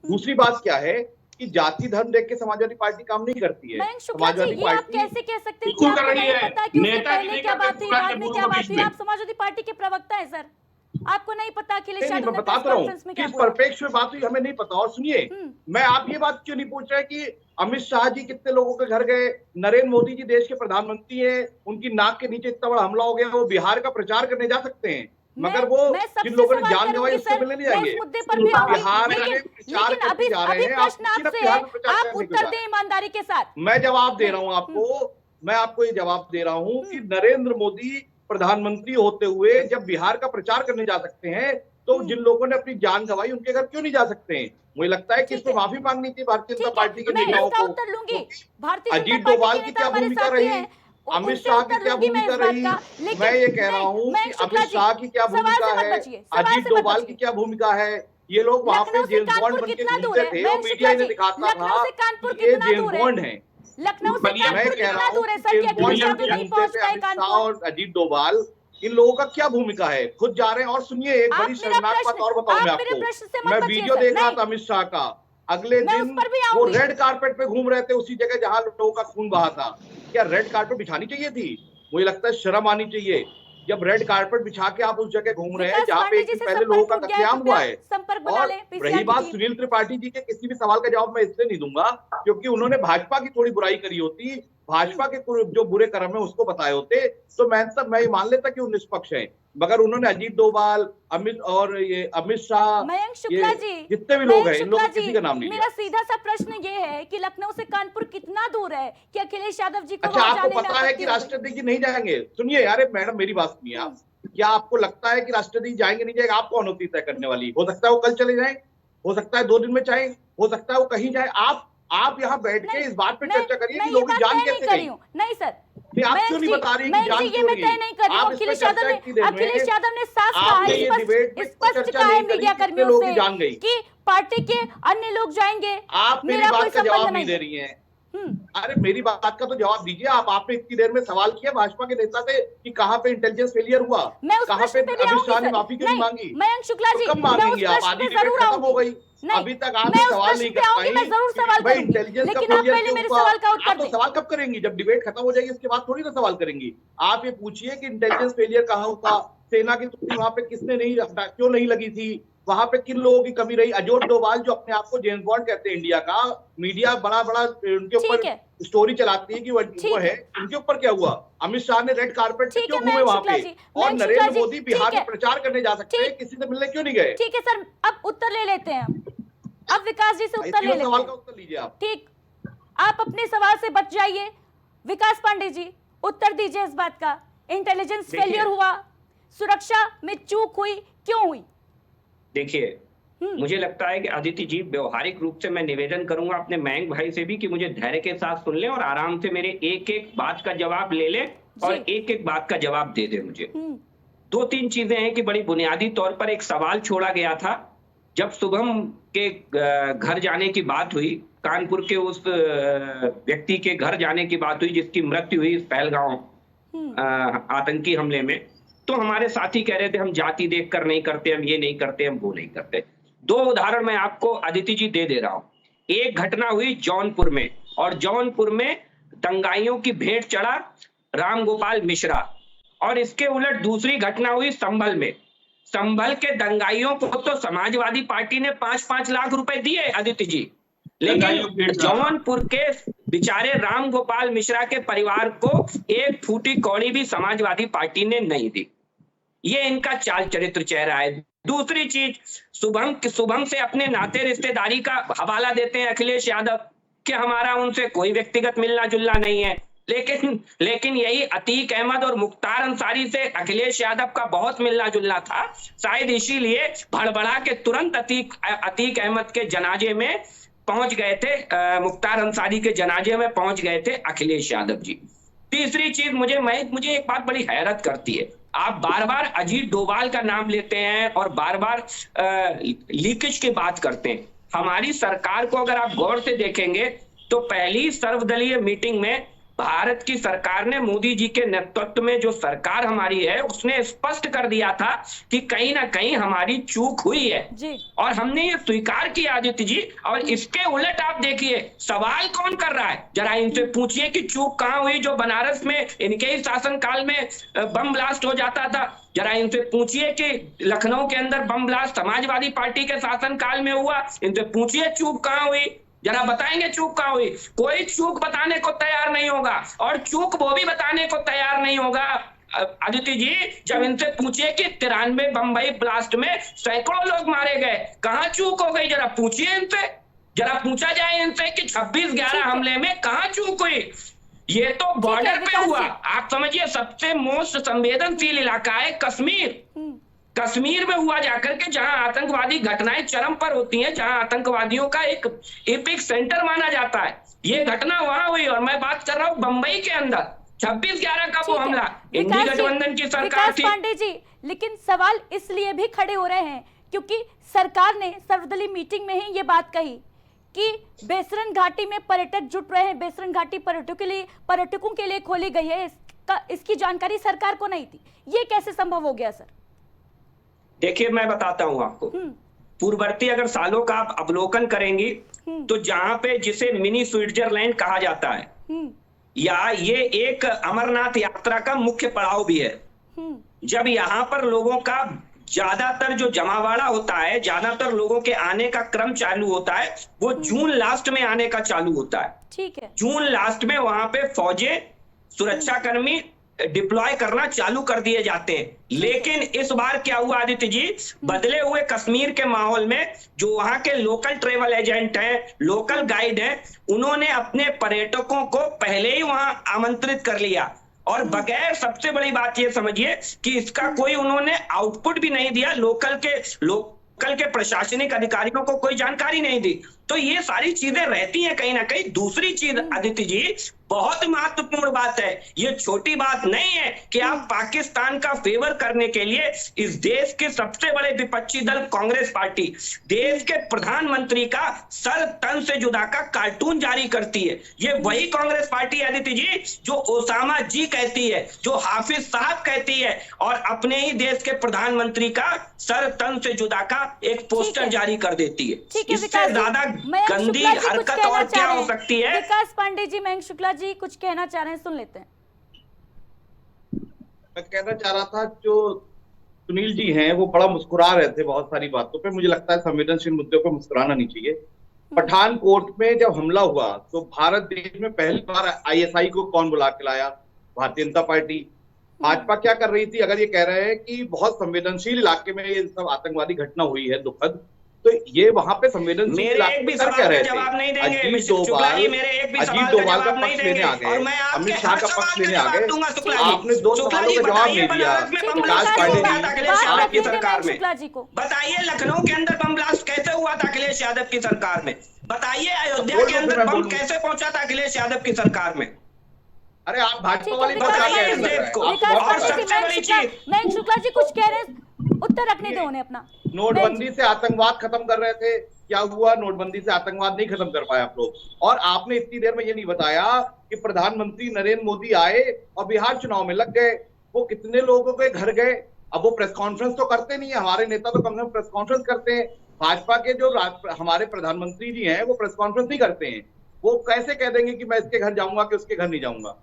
दूसरी बात क्या है कि जाति धर्म देख के समाजवादी पार्टी काम नहीं करती है। समाजवादी पार्टी आप कैसे कह सकते हैं कि आपको नहीं पता कि उससे पहले क्या बात हुई, बाद में क्या बात हुई? आप समाजवादी पार्टी के प्रवक्ता हैं सर, आपको नहीं पता अखिलेश यादव ने प्रेस कॉन्फ्रेंस में क्या बोला? किस परिप्रेक्ष्य में बात हुई हमें नहीं पता। और सुनिए, मैं आप ये बात क्यों नहीं पूछ रहे कि अमित शाह जी कितने लोगों के घर गए, नरेंद्र मोदी जी देश के प्रधानमंत्री हैं, उनकी नाक के नीचे इतना बड़ा हमला हो गया, वो बिहार का प्रचार करने जा सकते हैं, मगर वो जिन लोगों ने जान गंवाई उससे मिलने नहीं जाएंगे। बिहार में प्रचार करने जा रहे हैं, आप उत्तर दें ईमानदारी के साथ। मैं जवाब दे रहा हूँ आपको, मैं आपको ये जवाब दे रहा हूँ कि नरेंद्र मोदी प्रधानमंत्री होते हुए जब बिहार का प्रचार करने जा सकते हैं, तो जिन लोगों ने अपनी जान गंवाई उनके घर क्यों नहीं जा सकते हैं? मुझे लगता है कि इसमें माफी मांगनी थी भारतीय जनता पार्टी के नेताओं को। उत्तर लूंगी। अजीत डोभाल की क्या भूमिका रही, अमित शाह की क्या भूमिका रही, मैं ये कह रहा हूँ कि अमित शाह की क्या भूमिका है, अजीत डोभाल की क्या भूमिका है। ये लोग वहां पे जेम्स बॉन्ड बन के घूमते थे और मीडिया इन्हें दिखाता था कि ये जेम्स बॉन्ड है। लखनऊ से मैं कह रहा हूँ अमित शाह और अजीत डोभाल, इन लोगों का क्या भूमिका है, खुद जा रहे हैं। और सुनिए, एक बड़ी शर्मनाक बात और बताऊं मैं आपको, मैं वीडियो देख रहा था अमित शाह का, अगले दिन वो रेड कारपेट पे घूम रहे थे उसी जगह जहां लोगों का खून बहा था। क्या रेड कारपेट बिछानी चाहिए थी? मुझे लगता है शर्म आनी चाहिए जब रेड कारपेट बिछा के आप उस जगह घूम रहे हैं जहां पे एक दिन पहले लोगों का कत्लेआम हुआ है। और रही बात सुनील त्रिपाठी जी के, किसी भी सवाल का जवाब मैं इसलिए नहीं दूंगा क्योंकि उन्होंने भाजपा की थोड़ी बुराई करी होती, भाजपा के जो बुरे कर्म है उसको बताए होते तो मैं ये मान लेता कि वो निष्पक्ष है। मगर उन्होंने अजीत डोभाल, अमित शाह, मयंक शुक्ला जी, जितने भी लोग हैं, इन लोगों किसी का नाम नहीं लिया। मेरा सीधा सा प्रश्न ये है कि लखनऊ से कानपुर कितना दूर है कि अखिलेश यादव जी को अच्छा, आपको पता है कि राष्ट्रपति जी नहीं जाएंगे? सुनिए यार, मैडम मेरी बात सुनिए आप, क्या आपको लगता है कि राष्ट्रपति जाएंगे नहीं जाएंगे? आप कौन होती तय करने वाली? हो सकता है वो कल चले जाएं, हो सकता है 2 दिन में चाहे, हो सकता है वो कहीं जाए। आप यहाँ बैठ के इस बात पे चर्चा करिए कि लोगों की जान कैसे गई। नहीं सर, आप क्यों नहीं बता रही कि जान क्यों गई? आप अखिलेश यादव ने साफ कहा है, स्पष्ट कहा है मीडिया कर्मियों से कि पार्टी के अन्य लोग जाएंगे। आप मेरी बात का जवाब नहीं दे रही हैं। अरे मेरी बात का तो जवाब दीजिए। आपने इतनी देर में सवाल किया भाजपा के नेता से कि कहाँ पे इंटेलिजेंस फेलियर हुआ, कहाँ पे अमित शाह ने माफी क्यों नहीं मांगी? मयंक शुक्ला जी, कब मांगेंगे आप? आधी डिबेट खत्म हो गई, अभी तक आपने सवाल नहीं कर पाई। भाई इंटेलिजेंस का फेलियर क्यों हुआ? आप तो सवाल कब करेंगी? जब डिबेट खत्म हो जाएगी उसके बाद थोड़ी ना सवाल करेंगी। आप ये पूछिए कि इंटेलिजेंस फेलियर कहाँ हुआ, सेना की टुकड़ी वहां पे किसने क्यों नहीं लगी थी, वहां पे किन लोगों की कमी रही। अजीत डोभाल जो अपने आप को जेम्स बॉन्ड कहते हैं इंडिया का, मीडिया बड़ा उनके ऊपर स्टोरी चलाती है कि वो है, उनके ऊपर क्या हुआ? अमित शाह ने रेड कारपेट पे क्यों घूमे वहां पे? और नरेंद्र मोदी बिहार में प्रचार करने जा सकते हैं, किसी से मिलने क्यों नहीं गए? ठीक है सर, अब उत्तर ले लेते हैं। अब विकास जी से उत्तर ले लेते हैं। सवाल का उत्तर लीजिए आप। ठीक, आप अपने सवाल से बच जाइए। विकास पांडे जी, उत्तर दीजिए इस बात का। इंटेलिजेंस फेलियर हुआ, सुरक्षा में चूक हुई, क्यों हुई? देखिए, मुझे लगता है कि अदिति जी, व्यवहारिक रूप से मैं निवेदन करूंगा अपने मयंक भाई से भी कि मुझे धैर्य के साथ सुन ले और आराम से मेरे एक एक बात का जवाब ले ले और एक एक बात का जवाब दे दे मुझे। 2-3 चीजें हैं कि बड़ी बुनियादी तौर पर एक सवाल छोड़ा गया था जब शुभम के घर जाने की बात हुई, कानपुर के उस व्यक्ति के घर जाने की बात हुई जिसकी मृत्यु हुई इस पहलगांव आतंकी हमले में। तो हमारे साथी कह रहे थे हम जाति देखकर नहीं करते, हम ये नहीं करते, हम वो नहीं करते। 2 उदाहरण मैं आपको अदिति जी दे रहा हूं। एक घटना हुई जौनपुर में, और जौनपुर में दंगाइयों की भेंट चढ़ा राम गोपाल मिश्रा, और इसके उलट दूसरी घटना हुई संभल में। संभल के दंगाइयों को तो समाजवादी पार्टी ने 5-5 लाख रुपए दिए अदिति जी, लेकिन जौनपुर के बेचारे राम गोपाल मिश्रा के परिवार को एक फूटी कौड़ी भी समाजवादी पार्टी ने नहीं दी। ये इनका चाल चरित्र चेहरा है। दूसरी चीज, शुभम से अपने नाते रिश्तेदारी का हवाला देते हैं अखिलेश यादव कि हमारा उनसे कोई व्यक्तिगत मिलना जुलना नहीं है, लेकिन यही अतीक अहमद और मुख्तार अंसारी से अखिलेश यादव का बहुत मिलना जुलना था। शायद इसीलिए भड़बड़ा के तुरंत अतीक अहमद के जनाजे में पहुंच गए थे, मुख्तार अंसारी के जनाजे में पहुंच गए थे अखिलेश यादव जी। तीसरी चीज, मुझे एक बात बड़ी हैरत करती है, आप बार बार अजीत डोभाल का नाम लेते हैं और बार बार लीकेज की बात करते हैं। हमारी सरकार को अगर आप गौर से देखेंगे तो पहली सर्वदलीय मीटिंग में भारत की सरकार ने, मोदी जी के नेतृत्व में जो सरकार हमारी है, उसने स्पष्ट कर दिया था कि कहीं ना कहीं हमारी चूक हुई है जी। और हमने ये स्वीकार किया आदित्य जी। और इसके उलट आप देखिए सवाल कौन कर रहा है, जरा इनसे पूछिए कि चूक कहां हुई जो बनारस में इनके ही शासनकाल में बम ब्लास्ट हो जाता था। जरा इनसे पूछिए कि लखनऊ के अंदर बम ब्लास्ट समाजवादी पार्टी के शासनकाल में हुआ, इनसे पूछिए चूक कहां हुई, जरा बताएंगे चूक कहां हुई। कोई चूक बताने को तैयार नहीं होगा, और चूक वो भी बताने को तैयार नहीं होगा आदित्य जी जब इनसे पूछिए कि 93 बम्बई ब्लास्ट में सैकड़ों लोग मारे गए, कहां चूक हो गई, जरा पूछिए इनसे, जरा पूछा जाए इनसे कि 26/11 हमले में कहां चूक हुई। ये तो बॉर्डर पे हुआ, आप समझिए सबसे मोस्ट संवेदनशील इलाका है कश्मीर। कश्मीर में हुआ जाकर के, जहां आतंकवादी घटनाएं चरम पर होती हैं, जहां आतंकवादियों का एक एपिक सेंटर माना जाता है, ये घटना वहां हुई। और मैं बात कर रहा हूं बंबई के अंदर, 26/11 का वो ठीक है। हमला इंडी विकास जी, गठबंधन की सरकार विकास थी। पांडे जी, लेकिन सवाल इसलिए भी खड़े हो रहे हैं क्योंकि सरकार ने सर्वदलीय मीटिंग में ही ये बात कही कि बेसरन घाटी में पर्यटक जुट रहे हैं, बेसरन घाटी पर्यटकों के लिए खोली गई है, इसकी जानकारी सरकार को नहीं थी। ये कैसे संभव हो गया सर? देखिए मैं बताता हूं आपको, पूर्ववर्ती अगर सालों का आप अवलोकन करेंगी तो जहां पे जिसे मिनी स्विट्जरलैंड कहा जाता है, या ये एक अमरनाथ यात्रा का मुख्य पड़ाव भी है। जब यहाँ पर लोगों का ज्यादातर जो जमावाड़ा होता है, ज्यादातर लोगों के आने का क्रम चालू होता है, वो जून लास्ट में आने का चालू होता है। ठीक है। जून लास्ट में वहां पे फौजें, सुरक्षाकर्मी डिप्लॉय करना चालू कर दिए जाते हैं। लेकिन इस बार क्या हुआ आदित्य जी, बदले हुए कश्मीर के माहौल में जो वहां के लोकल ट्रेवल एजेंट हैं, लोकल गाइड हैं, उन्होंने अपने पर्यटकों को पहले ही वहां आमंत्रित कर लिया और बगैर, सबसे बड़ी बात ये समझिए कि इसका कोई उन्होंने आउटपुट भी नहीं दिया, लोकल के प्रशासनिक अधिकारियों को कोई जानकारी नहीं दी। तो ये सारी चीजें रहती हैं कहीं ना कहीं। दूसरी चीज आदित्य जी, बहुत महत्वपूर्ण बात है, ये छोटी बात नहीं है कि आप पाकिस्तान का फेवर करने के लिए इस देश के सबसे बड़े विपक्षी दल कांग्रेस पार्टी देश के प्रधानमंत्री का सर तन से जुदा का कार्टून जारी करती है। ये वही कांग्रेस पार्टी आदित्य जी जो ओसामा जी कहती है, जो हाफिज साहब कहती है, और अपने ही देश के प्रधानमंत्री का सर तन से जुदा का एक पोस्टर जारी कर देती है। इससे ज्यादा गंदी हरकत और क्या हो सकती है? विकास पांडे जी, मयंक शुक्ला जी कुछ कहना चाह रहे हैं, सुन लेते हैं। मैं कहना चाह रहा था, जो सुनील जी हैं वो बड़ा मुस्कुरा रहे थे बहुत सारी बातों पे। मुझे लगता है संवेदनशील मुद्दों पे मुस्कुराना नहीं चाहिए। पठानकोट में जब हमला हुआ तो भारत देश में पहली बार आईएसआई को कौन बुला के लाया? भारतीय जनता पार्टी। भाजपा क्या कर रही थी? अगर ये कह रहे हैं कि बहुत संवेदनशील इलाके में ये सब आतंकवादी घटना हुई है दुखद, तो ये वहां पे संवेदनशील इलाके में कर क्या रहे थे? अजीत डोभाल का पक्ष लेने आ गए, अमित शाह का पक्ष लेने आ गए। आपने 2 सवालों का जवाब नहीं दिया। विकास पांडे जी आपकी सरकार में बताइए, लखनऊ के अंदर बम ब्लास्ट कैसे हुआ था अखिलेश यादव की सरकार में? बताइए, अयोध्या के अंदर बम कैसे पहुंचा था अखिलेश यादव की सरकार में? अरे आप भाजपा वाली बताइए इस देश को। और सबसे बड़ी चीज, मयंक शुक्ला जी कुछ कह रहे हैं, उत्तर रखने दो उन्हें अपना। नोटबंदी से आतंकवाद खत्म कर रहे थे, क्या हुआ? नोटबंदी से आतंकवाद नहीं खत्म कर पाए आप लोग। और आपने इतनी देर में ये नहीं बताया कि प्रधानमंत्री नरेंद्र मोदी आए और बिहार चुनाव में लग गए। वो कितने लोगों के घर गए? अब वो प्रेस कॉन्फ्रेंस तो करते नहीं है, हमारे नेता तो कम से कम प्रेस कॉन्फ्रेंस करते हैं। भाजपा के जो हमारे प्रधानमंत्री जी हैं वो प्रेस कॉन्फ्रेंस नहीं करते हैं। वो कैसे कह देंगे कि मैं इसके घर जाऊंगा कि उसके घर नहीं जाऊंगा?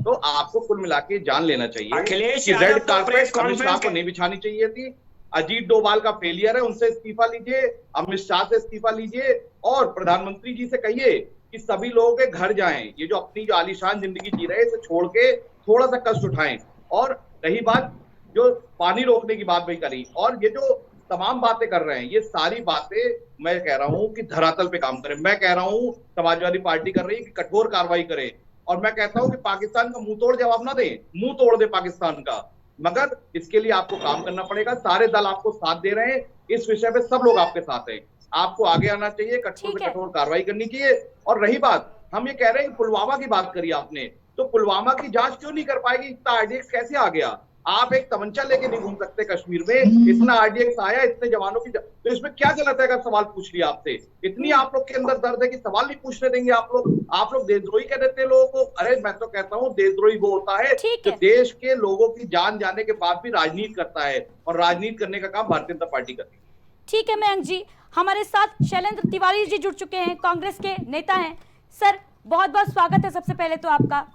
तो आपको कुल मिला के जान लेना चाहिए अखिलेश कि रेड यादव कार्पेट अमित शाह को नहीं बिछानी चाहिए थी। अजीत डोभाल का फेलियर है, उनसे इस्तीफा लीजिए, अमित शाह से इस्तीफा लीजिए और प्रधानमंत्री जी से कहिए कि सभी लोगों के घर जाएं। ये जो अपनी जो आलीशान जिंदगी जी रहे हैं, इसे छोड़ के थोड़ा सा कष्ट उठाएं। और रही बात जो पानी रोकने की बात भी करी, और ये जो तमाम बातें कर रहे हैं, ये सारी बातें मैं कह रहा हूं कि धरातल पे काम करें। मैं कह रहा हूं समाजवादी पार्टी कर रही है कि कठोर कार्रवाई करे, और मैं कहता हूं कि पाकिस्तान का मुंह तोड़ जवाब ना दे, मुंह तोड़ दे पाकिस्तान का, मगर इसके लिए आपको काम करना पड़ेगा। सारे दल आपको साथ दे रहे हैं, इस विषय पे सब लोग आपके साथ हैं। आपको आगे आना चाहिए, कठोर से कठोर कार्रवाई करनी चाहिए। और रही बात, हम ये कह रहे हैं कि पुलवामा की बात करी आपने, तो पुलवामा की जांच क्यों नहीं कर पाएगी? इतना आरडीएक्स कैसे आ गया? आप एक तमंचा लेके नहीं घूम सकते कश्मीर में, इतना आरडीएक्स आया, इतने जवानों की तो इसमें क्या गलत है? अगर सवाल पूछ लिया आपसे, इतनी आप लोग के अंदर दर्द है कि सवाल नहीं पूछने देंगे आप लोग देशद्रोही कह देते हैं लोगों को। अरे मैं तो कहता हूँ देशद्रोही वो होता है जो देश के लोगों की जान जाने के बाद भी राजनीति करता है, और राजनीति करने का काम भारतीय जनता पार्टी करती है। ठीक है मयंक जी, हमारे साथ शैलेंद्र तिवारी जी जुड़ चुके हैं, कांग्रेस के नेता हैं। सर बहुत बहुत स्वागत है सबसे पहले तो आपका।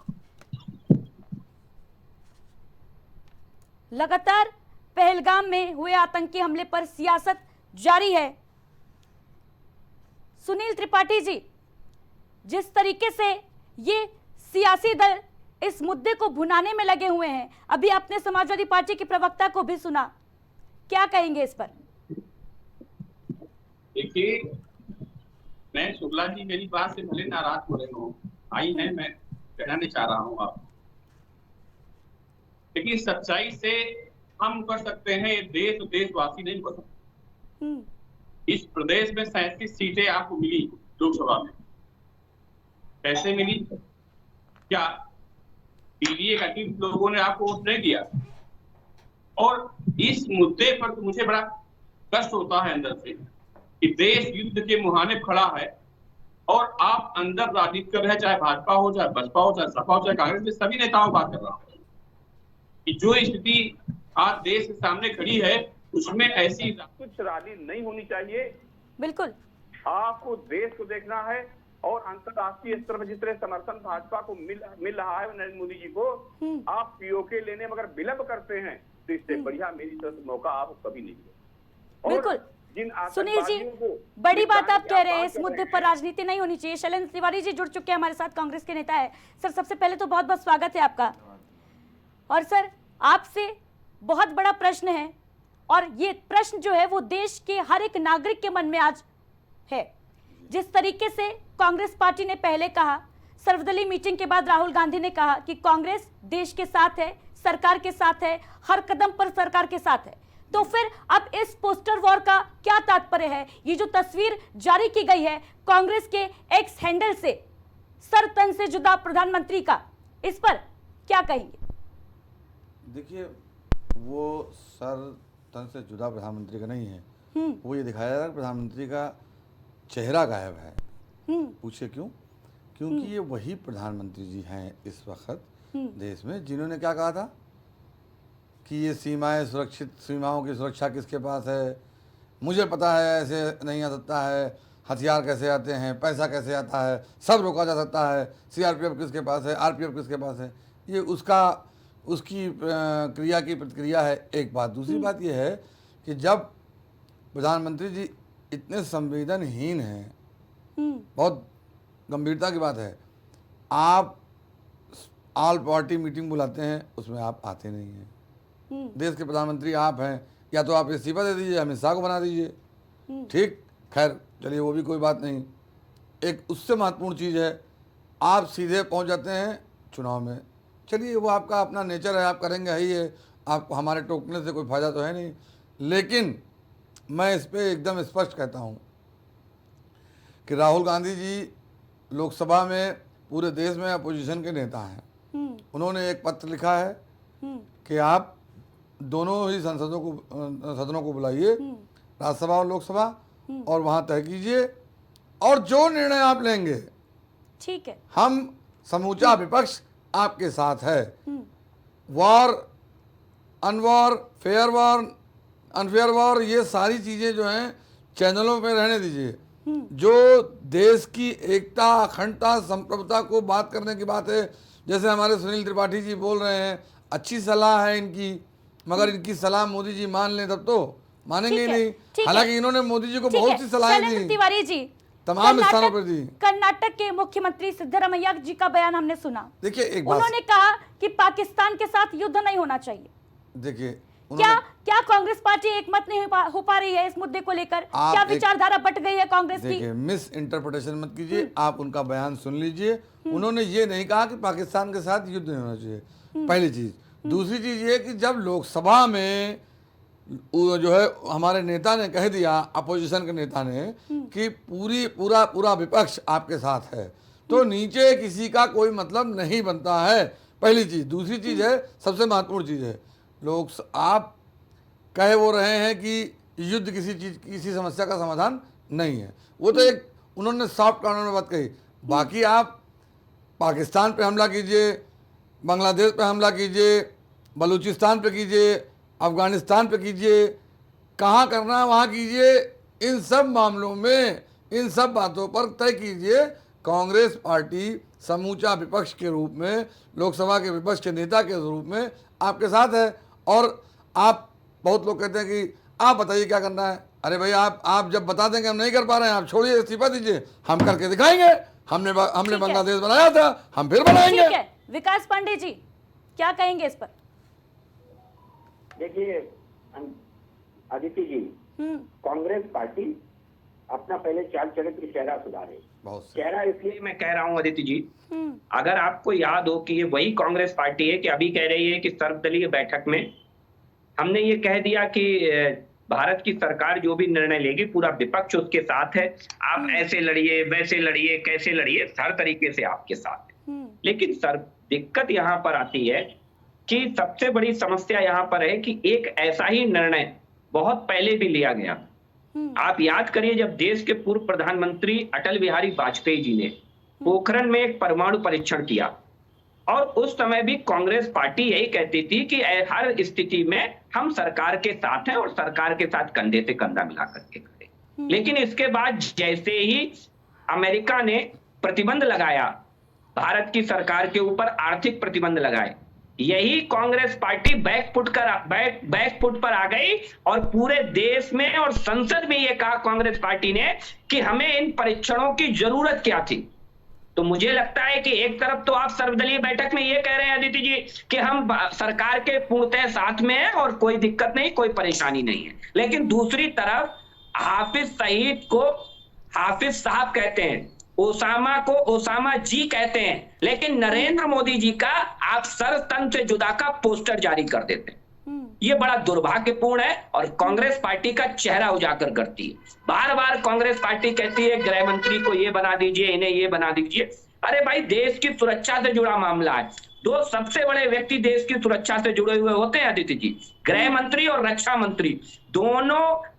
लगातार पहलगाम में हुए आतंकी हमले पर सियासत जारी है। सुनील त्रिपाठी जी, जिस तरीके से ये सियासी दल इस मुद्दे को भुनाने में लगे हुए हैं, अभी आपने समाजवादी पार्टी की प्रवक्ता को भी सुना, क्या कहेंगे इस पर? देखिए, मैं शुक्ला जी मेरी बात से भले नाराज हो रहे हो, आई है, मैं कहना नहीं चाह रहा हूँ आप, लेकिन सच्चाई से हम कर सकते हैं, ये देश देशवासी नहीं कर सकते। इस प्रदेश में 37 सीटें आपको मिली लोकसभा में, कैसे मिली? क्या पीडीए का टीम लोगों ने आपको वोट नहीं दिया। और इस मुद्दे पर तो मुझे बड़ा कष्ट होता है अंदर से कि देश युद्ध के मुहाने खड़ा है और आप अंदर राजनीति कर रहे हैं, चाहे भाजपा हो, चाहे बसपा हो, चाहे सपा हो, चाहे कांग्रेस, में सभी नेताओं बात कर रहा हूं कि जो स्थिति आज देश के सामने खड़ी है उसमें ऐसी कुछ राजनीति नहीं होनी चाहिए। बिल्कुल, आपको देश को देखना है और अंतर्राष्ट्रीय स्तर पर जिस तरह समर्थन भाजपा को मिल रहा है नरेंद्र मोदी जी को, आप पीओके लेने में अगर विलंब करते हैं तो इससे बढ़िया मेरी तरफ से मौका आपको कभी नहीं मिलेगा। बिल्कुल। सुनील जी, बड़ी बात आप कह रहे हैं, इस मुद्दे पर राजनीति नहीं होनी चाहिए। शैलेंद्र तिवारी जी जुड़ चुके हैं हमारे साथ, कांग्रेस के नेता है। सर, सबसे पहले तो बहुत बहुत स्वागत है आपका। और सर, आपसे बहुत बड़ा प्रश्न है और ये प्रश्न जो है वो देश के हर एक नागरिक के मन में आज है। जिस तरीके से कांग्रेस पार्टी ने पहले कहा, सर्वदलीय मीटिंग के बाद राहुल गांधी ने कहा कि कांग्रेस देश के साथ है, सरकार के साथ है, हर कदम पर सरकार के साथ है, तो फिर अब इस पोस्टर वॉर का क्या तात्पर्य है? ये जो तस्वीर जारी की गई है कांग्रेस के एक्स हैंडल से सर तन से जुदा प्रधानमंत्री का, इस पर क्या कहेंगे? देखिए, वो सर तन से जुदा प्रधानमंत्री का नहीं है, वो ये दिखाया जा रहा है प्रधानमंत्री का चेहरा गायब है। पूछिए क्यों? क्योंकि ये वही प्रधानमंत्री जी हैं इस वक्त देश में जिन्होंने क्या कहा था कि ये सीमाएं सुरक्षित, सीमाओं की सुरक्षा किसके पास है, मुझे पता है ऐसे नहीं आ सकता है, हथियार कैसे आते हैं, पैसा कैसे आता है, सब रोका जा सकता है, सीआरपीएफ किसके पास है, आरपीएफ किसके पास है। ये उसकी क्रिया की प्रतिक्रिया है। एक बात। दूसरी बात ये है कि जब प्रधानमंत्री जी इतने संवेदनहीन हैं, बहुत गंभीरता की बात है, आप ऑल पार्टी मीटिंग बुलाते हैं, उसमें आप आते नहीं हैं। देश के प्रधानमंत्री आप हैं, या तो आप इस्तीफा दे दीजिए, अमित शाह को बना दीजिए, ठीक, खैर चलिए वो भी कोई बात नहीं। एक उससे महत्वपूर्ण चीज़ है, आप सीधे पहुंच जाते हैं चुनाव में, चलिए वो आपका अपना नेचर है, आप करेंगे ही है, आप हमारे टोकने से कोई फायदा तो है नहीं। लेकिन मैं इस पर एकदम स्पष्ट कहता हूँ कि राहुल गांधी जी लोकसभा में पूरे देश में अपोजिशन के नेता हैं। उन्होंने एक पत्र लिखा है कि आप दोनों ही सदनों को बुलाइए, राज्यसभा और लोकसभा, और वहां तय कीजिए, और जो निर्णय आप लेंगे, ठीक है, हम समूचा विपक्ष आपके साथ है। War, unwar, fair war, unfair war, ये सारी चीजें जो हैं चैनलों पे रहने दीजिए। जो देश की एकता, अखंडता, संप्रभुता को बात करने की बात है, जैसे हमारे सुनील त्रिपाठी जी बोल रहे हैं, अच्छी सलाह है इनकी, मगर इनकी सलाह मोदी जी मान लें तब तो मानेंगे ही नहीं। हालांकि इन्होंने मोदी जी को बहुत सी सलाहें दी, तिवारी जी तमाम स्थानों पर दी। कर्नाटक के मुख्यमंत्री सिद्धरामैया जी का बयान हमने सुना। देखिए, एक बात, उन्होंने कहा कि पाकिस्तान के साथ युद्ध नहीं होना चाहिए। देखिए, क्या कांग्रेस पार्टी एक मत नहीं हो पा रही है इस मुद्दे को लेकर? क्या विचारधारा बट गई है कांग्रेस की? देखिए, मिस इंटरप्रिटेशन मत कीजिए, आप उनका बयान सुन लीजिए। उन्होंने ये नहीं कहा कि पाकिस्तान के साथ युद्ध नहीं होना चाहिए, पहली चीज। दूसरी चीज ये कि जब लोकसभा में जो है हमारे नेता ने कह दिया, अपोजिशन के नेता ने, कि पूरा विपक्ष आपके साथ है, तो नीचे किसी का कोई मतलब नहीं बनता है, पहली चीज। दूसरी चीज है, सबसे महत्वपूर्ण चीज है, लोग आप कह वो रहे हैं कि युद्ध किसी समस्या का समाधान नहीं है, वो तो एक उन्होंने सॉफ्ट कॉर्नर में बात कही। बाकी आप पाकिस्तान पे हमला कीजिए, बांग्लादेश पे हमला कीजिए, बलूचिस्तान पे कीजिए, अफगानिस्तान पे कीजिए, कहाँ करना है वहाँ कीजिए, इन सब मामलों में, इन सब बातों पर तय कीजिए। कांग्रेस पार्टी समूचा विपक्ष के रूप में, लोकसभा के विपक्ष के नेता के रूप में आपके साथ है। और आप, बहुत लोग कहते हैं कि आप बताइए क्या करना है। अरे भाई, आप जब बता देंगे हम नहीं कर पा रहे हैं, आप छोड़िए, इस्तीफा दीजिए, हम करके दिखाएंगे। हमने बांग्लादेश बनाया था, हम फिर बनाएंगे। ठीक है, विकास पांडे जी क्या कहेंगे इस पर? देखिए अदिति जी, कांग्रेस पार्टी अपना पहले चाल चरित्र चेहरा सुधारे। चेहरा इसलिए मैं कह रहा हूं अदिति जी, अगर आपको याद हो कि ये वही कांग्रेस पार्टी है कि अभी कह रही है कि सर्वदलीय बैठक में हमने ये कह दिया कि भारत की सरकार जो भी निर्णय लेगी पूरा विपक्ष उसके साथ है, आप ऐसे लड़िए, वैसे लड़िए, कैसे लड़िए, हर तरीके से आपके साथ है। लेकिन दिक्कत यहाँ पर आती है कि सबसे बड़ी समस्या यहाँ पर है कि एक ऐसा ही निर्णय बहुत पहले भी लिया गया। आप याद करिए, जब देश के पूर्व प्रधानमंत्री अटल बिहारी वाजपेयी जी ने पोखरण में एक परमाणु परीक्षण किया, और उस समय भी कांग्रेस पार्टी यही कहती थी कि हर स्थिति में हम सरकार के साथ हैं और सरकार के साथ कंधे से कंधा मिला करके खड़े। लेकिन इसके बाद जैसे ही अमेरिका ने प्रतिबंध लगाया, भारत की सरकार के ऊपर आर्थिक प्रतिबंध लगाए, यही कांग्रेस पार्टी बैकफुट पर आ गई और पूरे देश में और संसद में यह कहा कांग्रेस पार्टी ने कि हमें इन परीक्षणों की जरूरत क्या थी। तो मुझे लगता है कि एक तरफ तो आप सर्वदलीय बैठक में ये कह रहे हैं अदिति जी कि हम सरकार के पूर्णतः साथ में हैं और कोई दिक्कत नहीं, कोई परेशानी नहीं है, लेकिन दूसरी तरफ हाफिज सईद को हाफिज साहब कहते हैं, ओसामा को ओसामा जी कहते हैं, लेकिन नरेंद्र मोदी जी का आप सर तन से जुदा का पोस्टर जारी कर देते हैं। ये बड़ा दुर्भाग्यपूर्ण है और कांग्रेस पार्टी का चेहरा उजागर करती है। बार बार कांग्रेस पार्टी कहती है गृह मंत्री को ये बना दीजिए, इन्हें ये बना दीजिए। अरे भाई, देश की सुरक्षा से जुड़ा मामला है। दो सबसे बड़े व्यक्ति देश की सुरक्षा से जुड़े हुए होते हैं अदिति जी, गृह मंत्री और रक्षा मंत्री। दोनों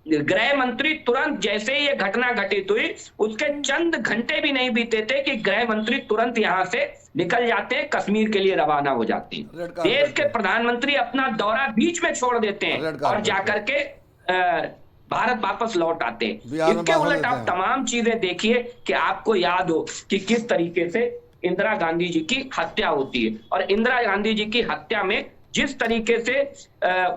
गृह मंत्री तुरंत जैसे ही ये घटना घटित हुई, उसके चंद घंटे भी नहीं बीते थे कि गृह मंत्री तुरंत यहाँ से निकल जाते हैं, कश्मीर के लिए रवाना हो जाते हैं। देश के प्रधानमंत्री अपना दौरा बीच में छोड़ देते हैं और जाकर के भारत वापस लौट आते हैं। इसके उलट आप तमाम चीजें देखिए कि आपको याद हो कि किस तरीके से इंदिरा गांधी जी की हत्या होती है, और इंदिरा गांधी जी की हत्या में जिस तरीके से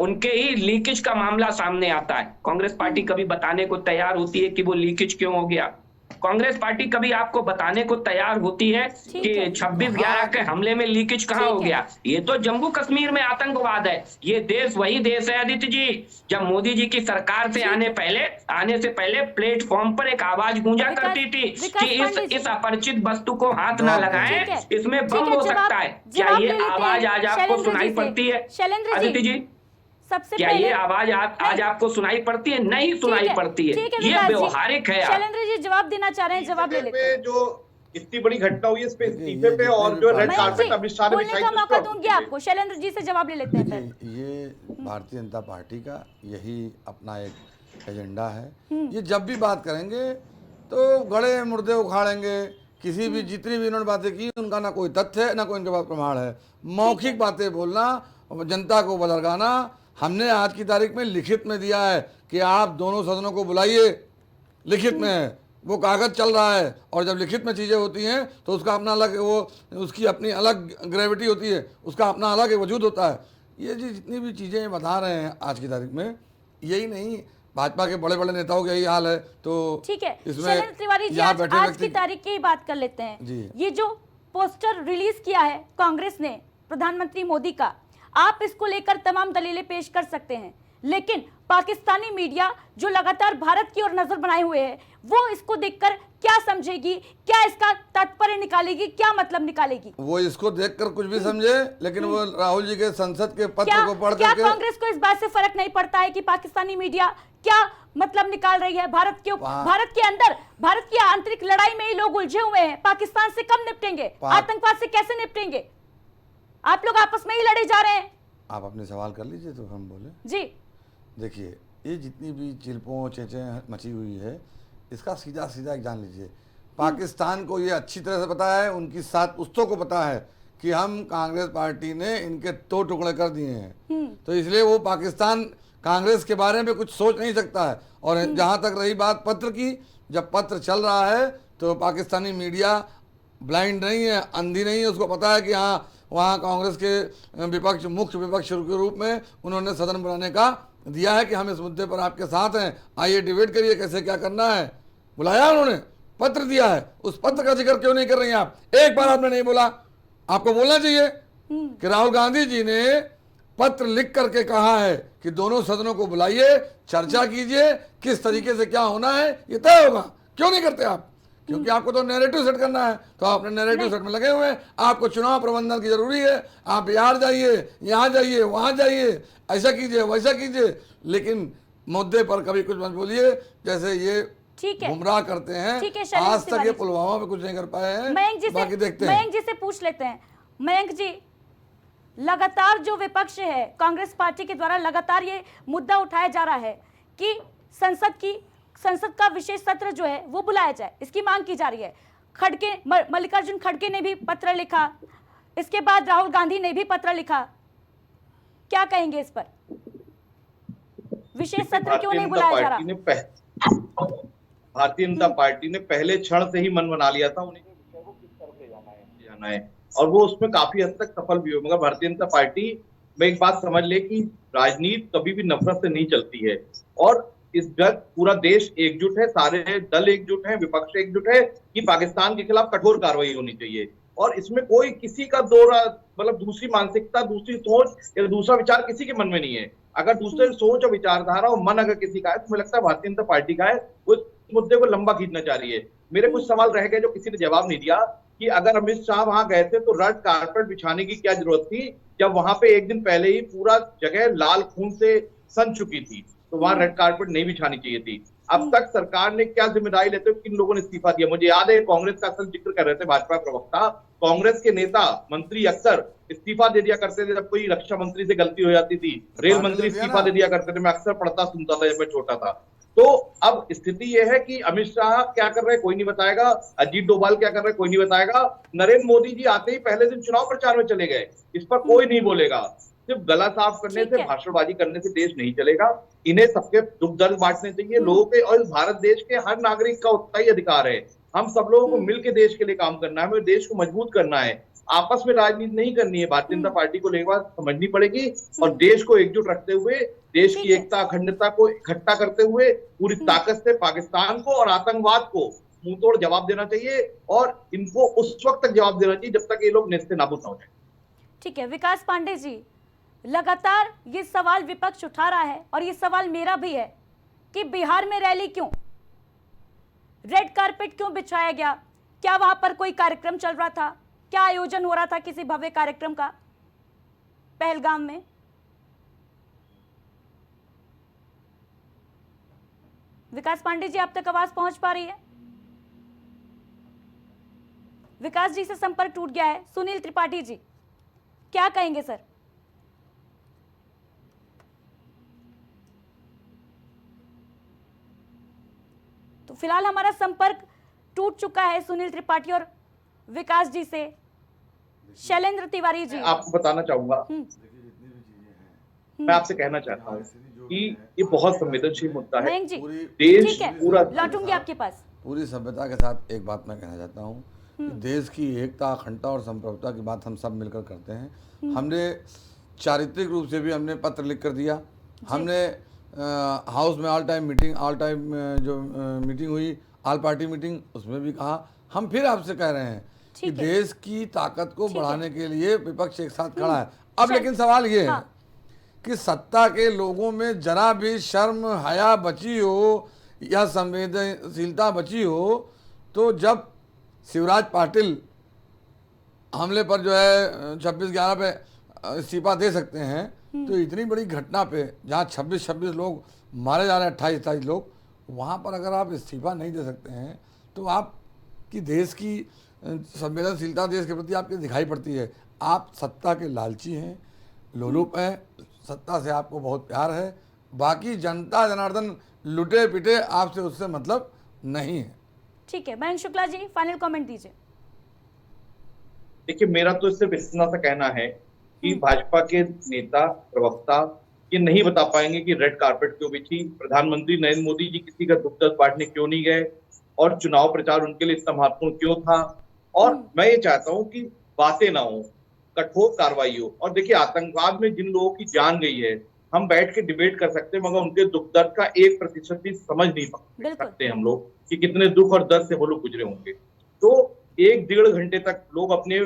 उनके ही लीकेज का मामला सामने आता है, कांग्रेस पार्टी कभी बताने को तैयार होती है कि वो लीकेज क्यों हो गया। कांग्रेस पार्टी कभी आपको बताने को तैयार होती है कि 26/11 के हमले में लीकेज कहां हो गया। ये तो जम्मू कश्मीर में आतंकवाद है। ये देश वही देश है अदिति जी, जब मोदी जी की सरकार से आने से पहले प्लेटफॉर्म पर एक आवाज गूंजा करती थी कि इस अपरिचित वस्तु को हाथ ना लगाएं, इसमें बम हो सकता है। क्या ये आवाज आज आपको सुनाई पड़ती है अदिति जी? सबसे क्या ये आवाज आज आपको सुनाई पड़ती है? नहीं सुनाई पड़ती है। ये व्यवहारिक है। शैलेंद्र जी जवाब देना चाह रहे हैं, जवाब ले लेते हैं। जो इतनी बड़ी घटना हुई है, इस पे इस्तीफे पे और जो रेड कार्पेट अमित शाह ने बिछाई, मौका दूंगी आपको। शैलेंद्र जी से जवाब ले लेते हैं। ये भारतीय जनता पार्टी का यही अपना एक एजेंडा है। ये जब भी बात करेंगे तो गड़े मुर्दे उखाड़ेंगे। किसी भी जितनी भी इन्होंने बातें की उनका ना कोई तथ्य है ना कोई इनके पास प्रमाण है। मौखिक बातें बोलना, जनता को बलगाना। हमने आज की तारीख में लिखित में दिया है कि आप दोनों सदनों को बुलाइए, लिखित में है, वो कागज चल रहा है। और जब लिखित में चीज़ें होती हैं तो उसका अपना अलग उसकी अपनी अलग ग्रेविटी होती है, उसका अपना अलग वजूद होता है। ये जितनी भी चीज़ें बता रहे हैं आज की तारीख में, यही नहीं, भाजपा के बड़े बड़े नेताओं का यही हाल है। तो ठीक है, इसमें शैलेंद्र तिवारी जी आज की तारीख की ही बात कर लेते हैं। ये जो पोस्टर रिलीज किया है कांग्रेस ने प्रधानमंत्री मोदी का, आप इसको लेकर तमाम दलीलें पेश कर सकते हैं, लेकिन पाकिस्तानी मीडिया जो लगातार भारत की ओर नजर बनाए हुए है, वो इसको देखकर क्या समझेगी, क्या इसका तात्पर्य निकालेगी, क्या मतलब निकालेगी? वो इसको देखकर कुछ भी समझे, लेकिन वो राहुल जी के संसद के पत्र को पढ़ क्या करके कांग्रेस को इस बात से फर्क नहीं पड़ता है कि पाकिस्तानी मीडिया क्या मतलब निकाल रही है भारत के अंदर? भारत की आंतरिक लड़ाई में ही लोग उलझे हुए हैं। पाकिस्तान से कब निपटेंगे? आतंकवाद से कैसे निपटेंगे? आप लोग आपस में ही लड़े जा रहे हैं। आप अपने सवाल कर लीजिए तो हम बोले जी। देखिए, ये जितनी भी चिल्पों चेचें मची हुई है, इसका सीधा सीधा एक जान लीजिए। पाकिस्तान को ये अच्छी तरह से पता है, उनकी सात पुस्तों को पता है कि हम कांग्रेस पार्टी ने इनके 2 टुकड़े कर दिए हैं, तो इसलिए वो पाकिस्तान कांग्रेस के बारे में कुछ सोच नहीं सकता है। और जहाँ तक रही बात पत्र की, जब पत्र चल रहा है तो पाकिस्तानी मीडिया ब्लाइंड नहीं है, अंधी नहीं है, उसको पता है कि हाँ, वहाँ कांग्रेस के विपक्ष मुख्य विपक्ष के रूप में उन्होंने सदन बनाने का दिया है कि हम इस मुद्दे पर आपके साथ हैं, आइए डिबेट करिए कैसे क्या करना है। बुलाया उन्होंने, पत्र दिया है, उस पत्र का जिक्र क्यों नहीं कर रही हैं आप? एक बार आपने नहीं बोला, आपको बोलना चाहिए कि राहुल गांधी जी ने पत्र लिख करके कहा है कि दोनों सदनों को बुलाइए, चर्चा कीजिए, किस तरीके से क्या होना है ये तय होगा। क्यों नहीं करते आप? क्योंकि आपको तो नैरेटिव सेट करना है, तो आपने नैरेटिव सेट में लगे हुए हैं। आपको चुनाव प्रबंधन की जरूरी है, आप बिहार जाइए, यहाँ जाइए, वहाँ जाइए, ऐसा कीजिए वैसा कीजिए, लेकिन मुद्दे पर कभी कुछ मत बोलिए। जैसे ये गुमराह करते हैं, आज तक ये पुलवामा में कुछ नहीं कर पाए हैं। बाकी देखते हैं। मयंक जी से पूछ लेते हैं, मयंक जी, लगातार जो विपक्ष है कांग्रेस पार्टी के द्वारा लगातार ये मुद्दा उठाया जा रहा है कि संसद का विशेष सत्र जो है वो बुलाया जाए, इसकी मांग की जा रही है। मल्लिकार्जुन खड़गे ने भी पत्र लिखा, इसके बाद राहुल गांधी ने भी पत्र लिखा, क्या कहेंगे इस पर? विशेष सत्र क्यों नहीं बुलाया जा रहा? भारतीय जनता पार्टी ने पहले क्षण से ही मन बना लिया था उन्हें विषय को किस तरफ ले जाना है और वो उसमें काफी हद तक सफल भी हो। मगर भारतीय जनता पार्टी में एक बात समझ ले कि राजनीति कभी भी नफरत से नहीं चलती है और इस वक्त पूरा देश एकजुट है, सारे दल एकजुट है, विपक्ष एकजुट है कि पाकिस्तान के खिलाफ कठोर कार्रवाई होनी चाहिए और इसमें कोई किसी का मतलब दूसरी मानसिकता, दूसरी सोच या दूसरा विचार किसी के मन में नहीं है। अगर दूसरे सोच और विचारधारा और मन अगर किसी का है तो मुझे लगता है भारतीय जनता पार्टी का है, वो इस मुद्दे को लंबा खींचना चाह रही है। मेरे कुछ सवाल रह गए जो किसी ने जवाब नहीं दिया कि अगर अमित शाह वहां गए थे तो रेड कारपेट बिछाने की क्या जरूरत थी जब वहां पे एक दिन पहले ही पूरा जगह लाल खून से सन चुकी थी, तो वहां रेड कारपेट नहीं बिछानी चाहिए थी। अब तक सरकार ने क्या जिम्मेदारी लेते हुए किन लोगों ने इस्तीफा दिया? मुझे याद है कांग्रेस का असल जिक्र कर रहे थे भाजपा प्रवक्ता, कांग्रेस के नेता मंत्री अक्सर इस्तीफा दे दिया करते थे जब कोई रक्षा मंत्री से गलती हो जाती थी, रेल मंत्री इस्तीफा दे दिया करते थे। मैं अक्सर पढ़ता सुनता था जब मैं छोटा था। तो अब स्थिति यह है कि अमित शाह क्या कर रहे हैं कोई नहीं बताएगा, अजीत डोभाल क्या कर रहे हैं कोई नहीं बताएगा, नरेंद्र मोदी जी आते ही पहले दिन चुनाव प्रचार में चले गए, इस पर कोई नहीं बोलेगा। सिर्फ गला साफ करने से, भाषणबाजी करने से देश नहीं चलेगा। इन्हें सबके दुख दर्द बांटने चाहिए लोगों के, और इस भारत देश के हर नागरिक का उतना ही अधिकार है। हम सब लोगों को मिलकर देश के लिए काम करना है, हमें देश को मजबूत करना है, आपस में राजनीति नहीं करनी है। भारतीय जनता पार्टी को लेकर समझनी पड़ेगी और देश को एकजुट रखते हुए, देश की एकता अखंडता को इकट्ठा करते हुए पूरी ताकत से पाकिस्तान को और आतंकवाद को मुंह तोड़ जवाब देना चाहिए और इनको उस वक्त तक जवाब देना चाहिए जब तक ये लोग नेस्ते नाबूद ना हो जाए। ठीक है, विकास पांडे जी, लगातार ये सवाल विपक्ष उठा रहा है और ये सवाल मेरा भी है कि बिहार में रैली क्यों, रेड कारपेट क्यों बिछाया गया? क्या वहां पर कोई कार्यक्रम चल रहा था? क्या आयोजन हो रहा था किसी भव्य कार्यक्रम का पहलगाम में? विकास पांडे जी, आप तक आवाज पहुंच पा रही है? विकास जी से संपर्क टूट गया है। सुनील त्रिपाठी जी, क्या कहेंगे सर? तो फिलहाल हमारा संपर्क टूट चुका है सुनील त्रिपाठी और विकास जी से। शैलेंद्र तिवारी जी, आपको बताना चाहूंगा, मैं आपसे कहना चाहता हूँ कि ये बहुत संवेदनशील मुद्दा है। देश पूरा, लौटूंगी आपके पास। पूरी सभ्यता के साथ एक बात मैं कहना चाहता हूँ, देश की एकता, अखंडता और संप्रभुता की बात हम सब मिलकर करते हैं। हमने चारित्रिक रूप से भी हमने पत्र लिख कर दिया, हमने हाउस में ऑल टाइम जो मीटिंग हुई, ऑल पार्टी मीटिंग, उसमें भी कहा। हम फिर आपसे कह रहे हैं कि देश की ताकत को बढ़ाने के लिए विपक्ष एक साथ खड़ा है। अब लेकिन सवाल ये है कि सत्ता के लोगों में जरा भी शर्म हया बची हो या संवेदनशीलता बची हो, तो जब शिवराज पाटिल हमले पर जो है 26/11 पे इस्तीफा दे सकते हैं, तो इतनी बड़ी घटना पे जहाँ 26 लोग मारे जा रहे हैं, 28 लोग, वहाँ पर अगर आप इस्तीफा नहीं दे सकते हैं तो आपकी देश की संवेदनशीलता देश के प्रति आपकी दिखाई पड़ती है। आप सत्ता के लालची हैं, लोलुप हैं, सत्ता से आपको बहुत प्यार है, बाकी जनता जनार्दन लुटे पिटे आपसे उससे मतलब नहीं है। ठीक है, मयंक शुक्ला जी, फाइनल कमेंट दीजिए। देखिए, मेरा तो सिर्फ इतना सा कहना है कि भाजपा के नेता, प्रवक्ता ये नहीं बता पाएंगे कि रेड कारपेट क्यों बिछी, प्रधानमंत्री नरेंद्र मोदी जी किसी का दुख दर्द बांटने क्यों नहीं गए और चुनाव प्रचार उनके लिए इतना महत्वपूर्ण क्यों था। और मैं ये चाहता हूं कि बातें ना हो, कठोर कार्रवाई हो। और देखिए, आतंकवाद में जिन लोगों की जान गई है, हम बैठ के डिबेट कर सकते हैं, मगर उनके दुख दर्द का 1% भी समझ नहीं सकते हम लोग कि कितने दुख और दर्द से वो लोग गुजरे होंगे। तो 1-1.5 घंटे तक लोग अपने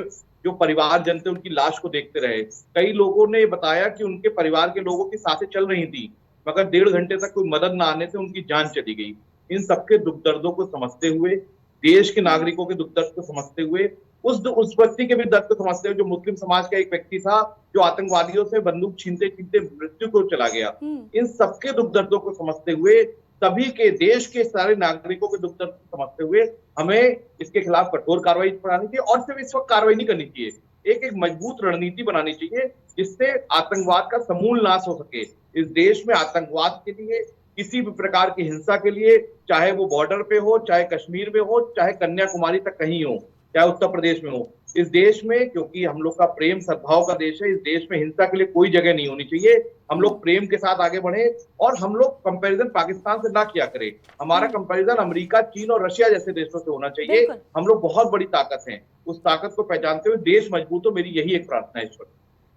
जो परिवारजन थे उनकी लाश को देखते रहे। कई लोगों ने बताया कि उनके परिवार के लोगों की सांसें चल रही थी, मगर 1.5 घंटे तक कोई मदद न आने से उनकी जान चली गई। इन सबके दुख दर्दों को समझते हुए, देश के नागरिकों के दुख दर्द को समझते हुए, उस व्यक्ति के भी दर्द को समझते हुए जो मुस्लिम समाज का एक व्यक्ति था जो आतंकवादियों से बंदूक छीनते छीनते मृत्यु को चला गया, इन सबके दुख दर्दों को समझते हुए, सभी के देश के सारे नागरिकों के दुख दर्द को समझते हुए हमें इसके खिलाफ कठोर कार्रवाई करानी चाहिए। और सिर्फ इस वक्त कार्रवाई नहीं करनी चाहिए, एक मजबूत रणनीति बनानी चाहिए जिससे आतंकवाद का समूल नाश हो सके। इस देश में आतंकवाद के लिए, किसी भी प्रकार की हिंसा के लिए, चाहे वो बॉर्डर पे हो, चाहे कश्मीर में हो, चाहे कन्याकुमारी तक कहीं हो, चाहे उत्तर प्रदेश में हो, इस देश में, क्योंकि हम लोग का प्रेम सद्भाव का देश है, इस देश में हिंसा के लिए कोई जगह नहीं होनी चाहिए। हम लोग प्रेम के साथ आगे बढ़े और हम लोग कंपैरिजन पाकिस्तान से ना किया करें। हमारा कंपैरिजन अमेरिका, चीन और रशिया जैसे देशों से होना चाहिए। हम लोग बहुत बड़ी ताकत हैं, उस ताकत को पहचानते हुए देश मजबूत हो, मेरी यही एक प्रार्थना है ईश्वर।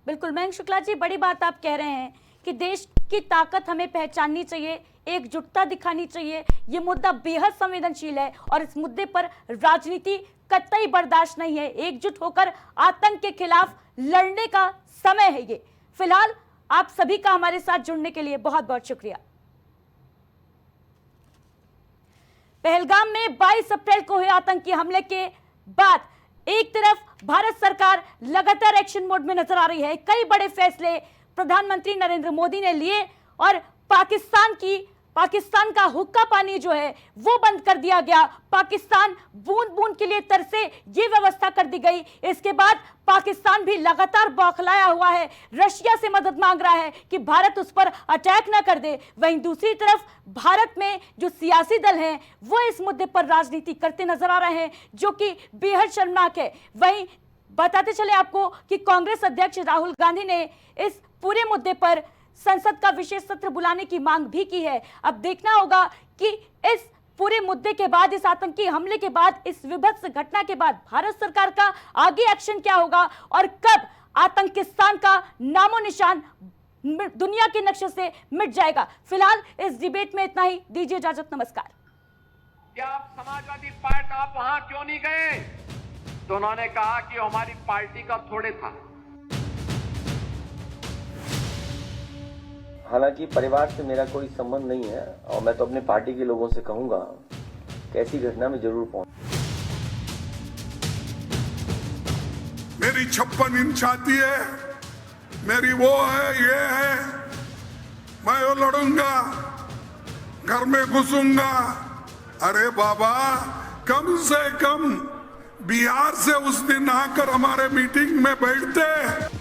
बिल्कुल मयंक शुक्ला जी, बड़ी बात आप कह रहे हैं कि देश की ताकत हमें पहचाननी चाहिए, एकजुटता दिखानी चाहिए। ये मुद्दा बेहद संवेदनशील है और इस मुद्दे पर राजनीति कतई बर्दाश्त नहीं है। एकजुट होकर आतंक के खिलाफ लड़ने का समय है ये। फिलहाल आप सभी का हमारे साथ जुड़ने के लिए बहुत बहुत शुक्रिया। पहलगाम में 22 अप्रैल को हुए आतंकी हमले के बाद एक तरफ भारत सरकार लगातार एक्शन मोड में नजर आ रही है। कई बड़े फैसले प्रधानमंत्री नरेंद्र मोदी ने लिए और पाकिस्तान का हुक्का पानी जो है वो बंद कर दिया गया। पाकिस्तान बूंद बूंद के लिए तरसे, ये व्यवस्था कर दी गई। इसके बाद पाकिस्तान भी लगातार बौखलाया हुआ है, रशिया से मदद मांग रहा है कि भारत उस पर अटैक ना कर दे। वहीं दूसरी तरफ भारत में जो सियासी दल हैं वो इस मुद्दे पर राजनीति करते नजर आ रहे हैं, जो कि बेहद शर्मनाक है। वहीं बताते चले आपको कि कांग्रेस अध्यक्ष राहुल गांधी ने इस पूरे मुद्दे पर संसद का विशेष सत्र बुलाने की मांग भी की है। अब देखना होगा कि इस पूरे मुद्दे के बाद, इस आतंकी हमले के बाद, इस विभत्स घटना के बाद भारत सरकार का आगे एक्शन क्या होगा और कब आतंकिस्तान का नामो निशान दुनिया के नक्शे से मिट जाएगा। फिलहाल इस डिबेट में इतना ही, दीजिए इजाजत, नमस्कार। क्या आप समाजवादी पार्टी आप वहां क्यों नहीं गए? तो उन्होंने कहा कि हमारी पार्टी का थोड़े था। हालांकि परिवार से मेरा कोई संबंध नहीं है और मैं तो अपने पार्टी के लोगों से कहूंगा कि ऐसी घटना में जरूर पहुंच। मेरी 56 इंच छाती है, मेरी वो है, ये है, मैं वो लड़ूंगा, घर में घुसूंगा। अरे बाबा, कम से कम बिहार से उस दिन आकर हमारे मीटिंग में बैठते।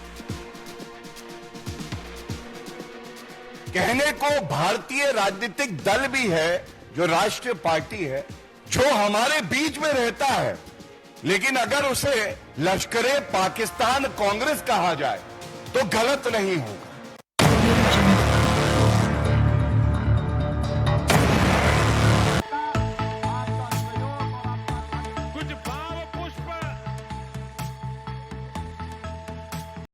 कहने को भारतीय राजनीतिक दल भी है, जो राष्ट्रीय पार्टी है, जो हमारे बीच में रहता है, लेकिन अगर उसे लश्करे पाकिस्तान कांग्रेस कहा जाए तो गलत नहीं होगा।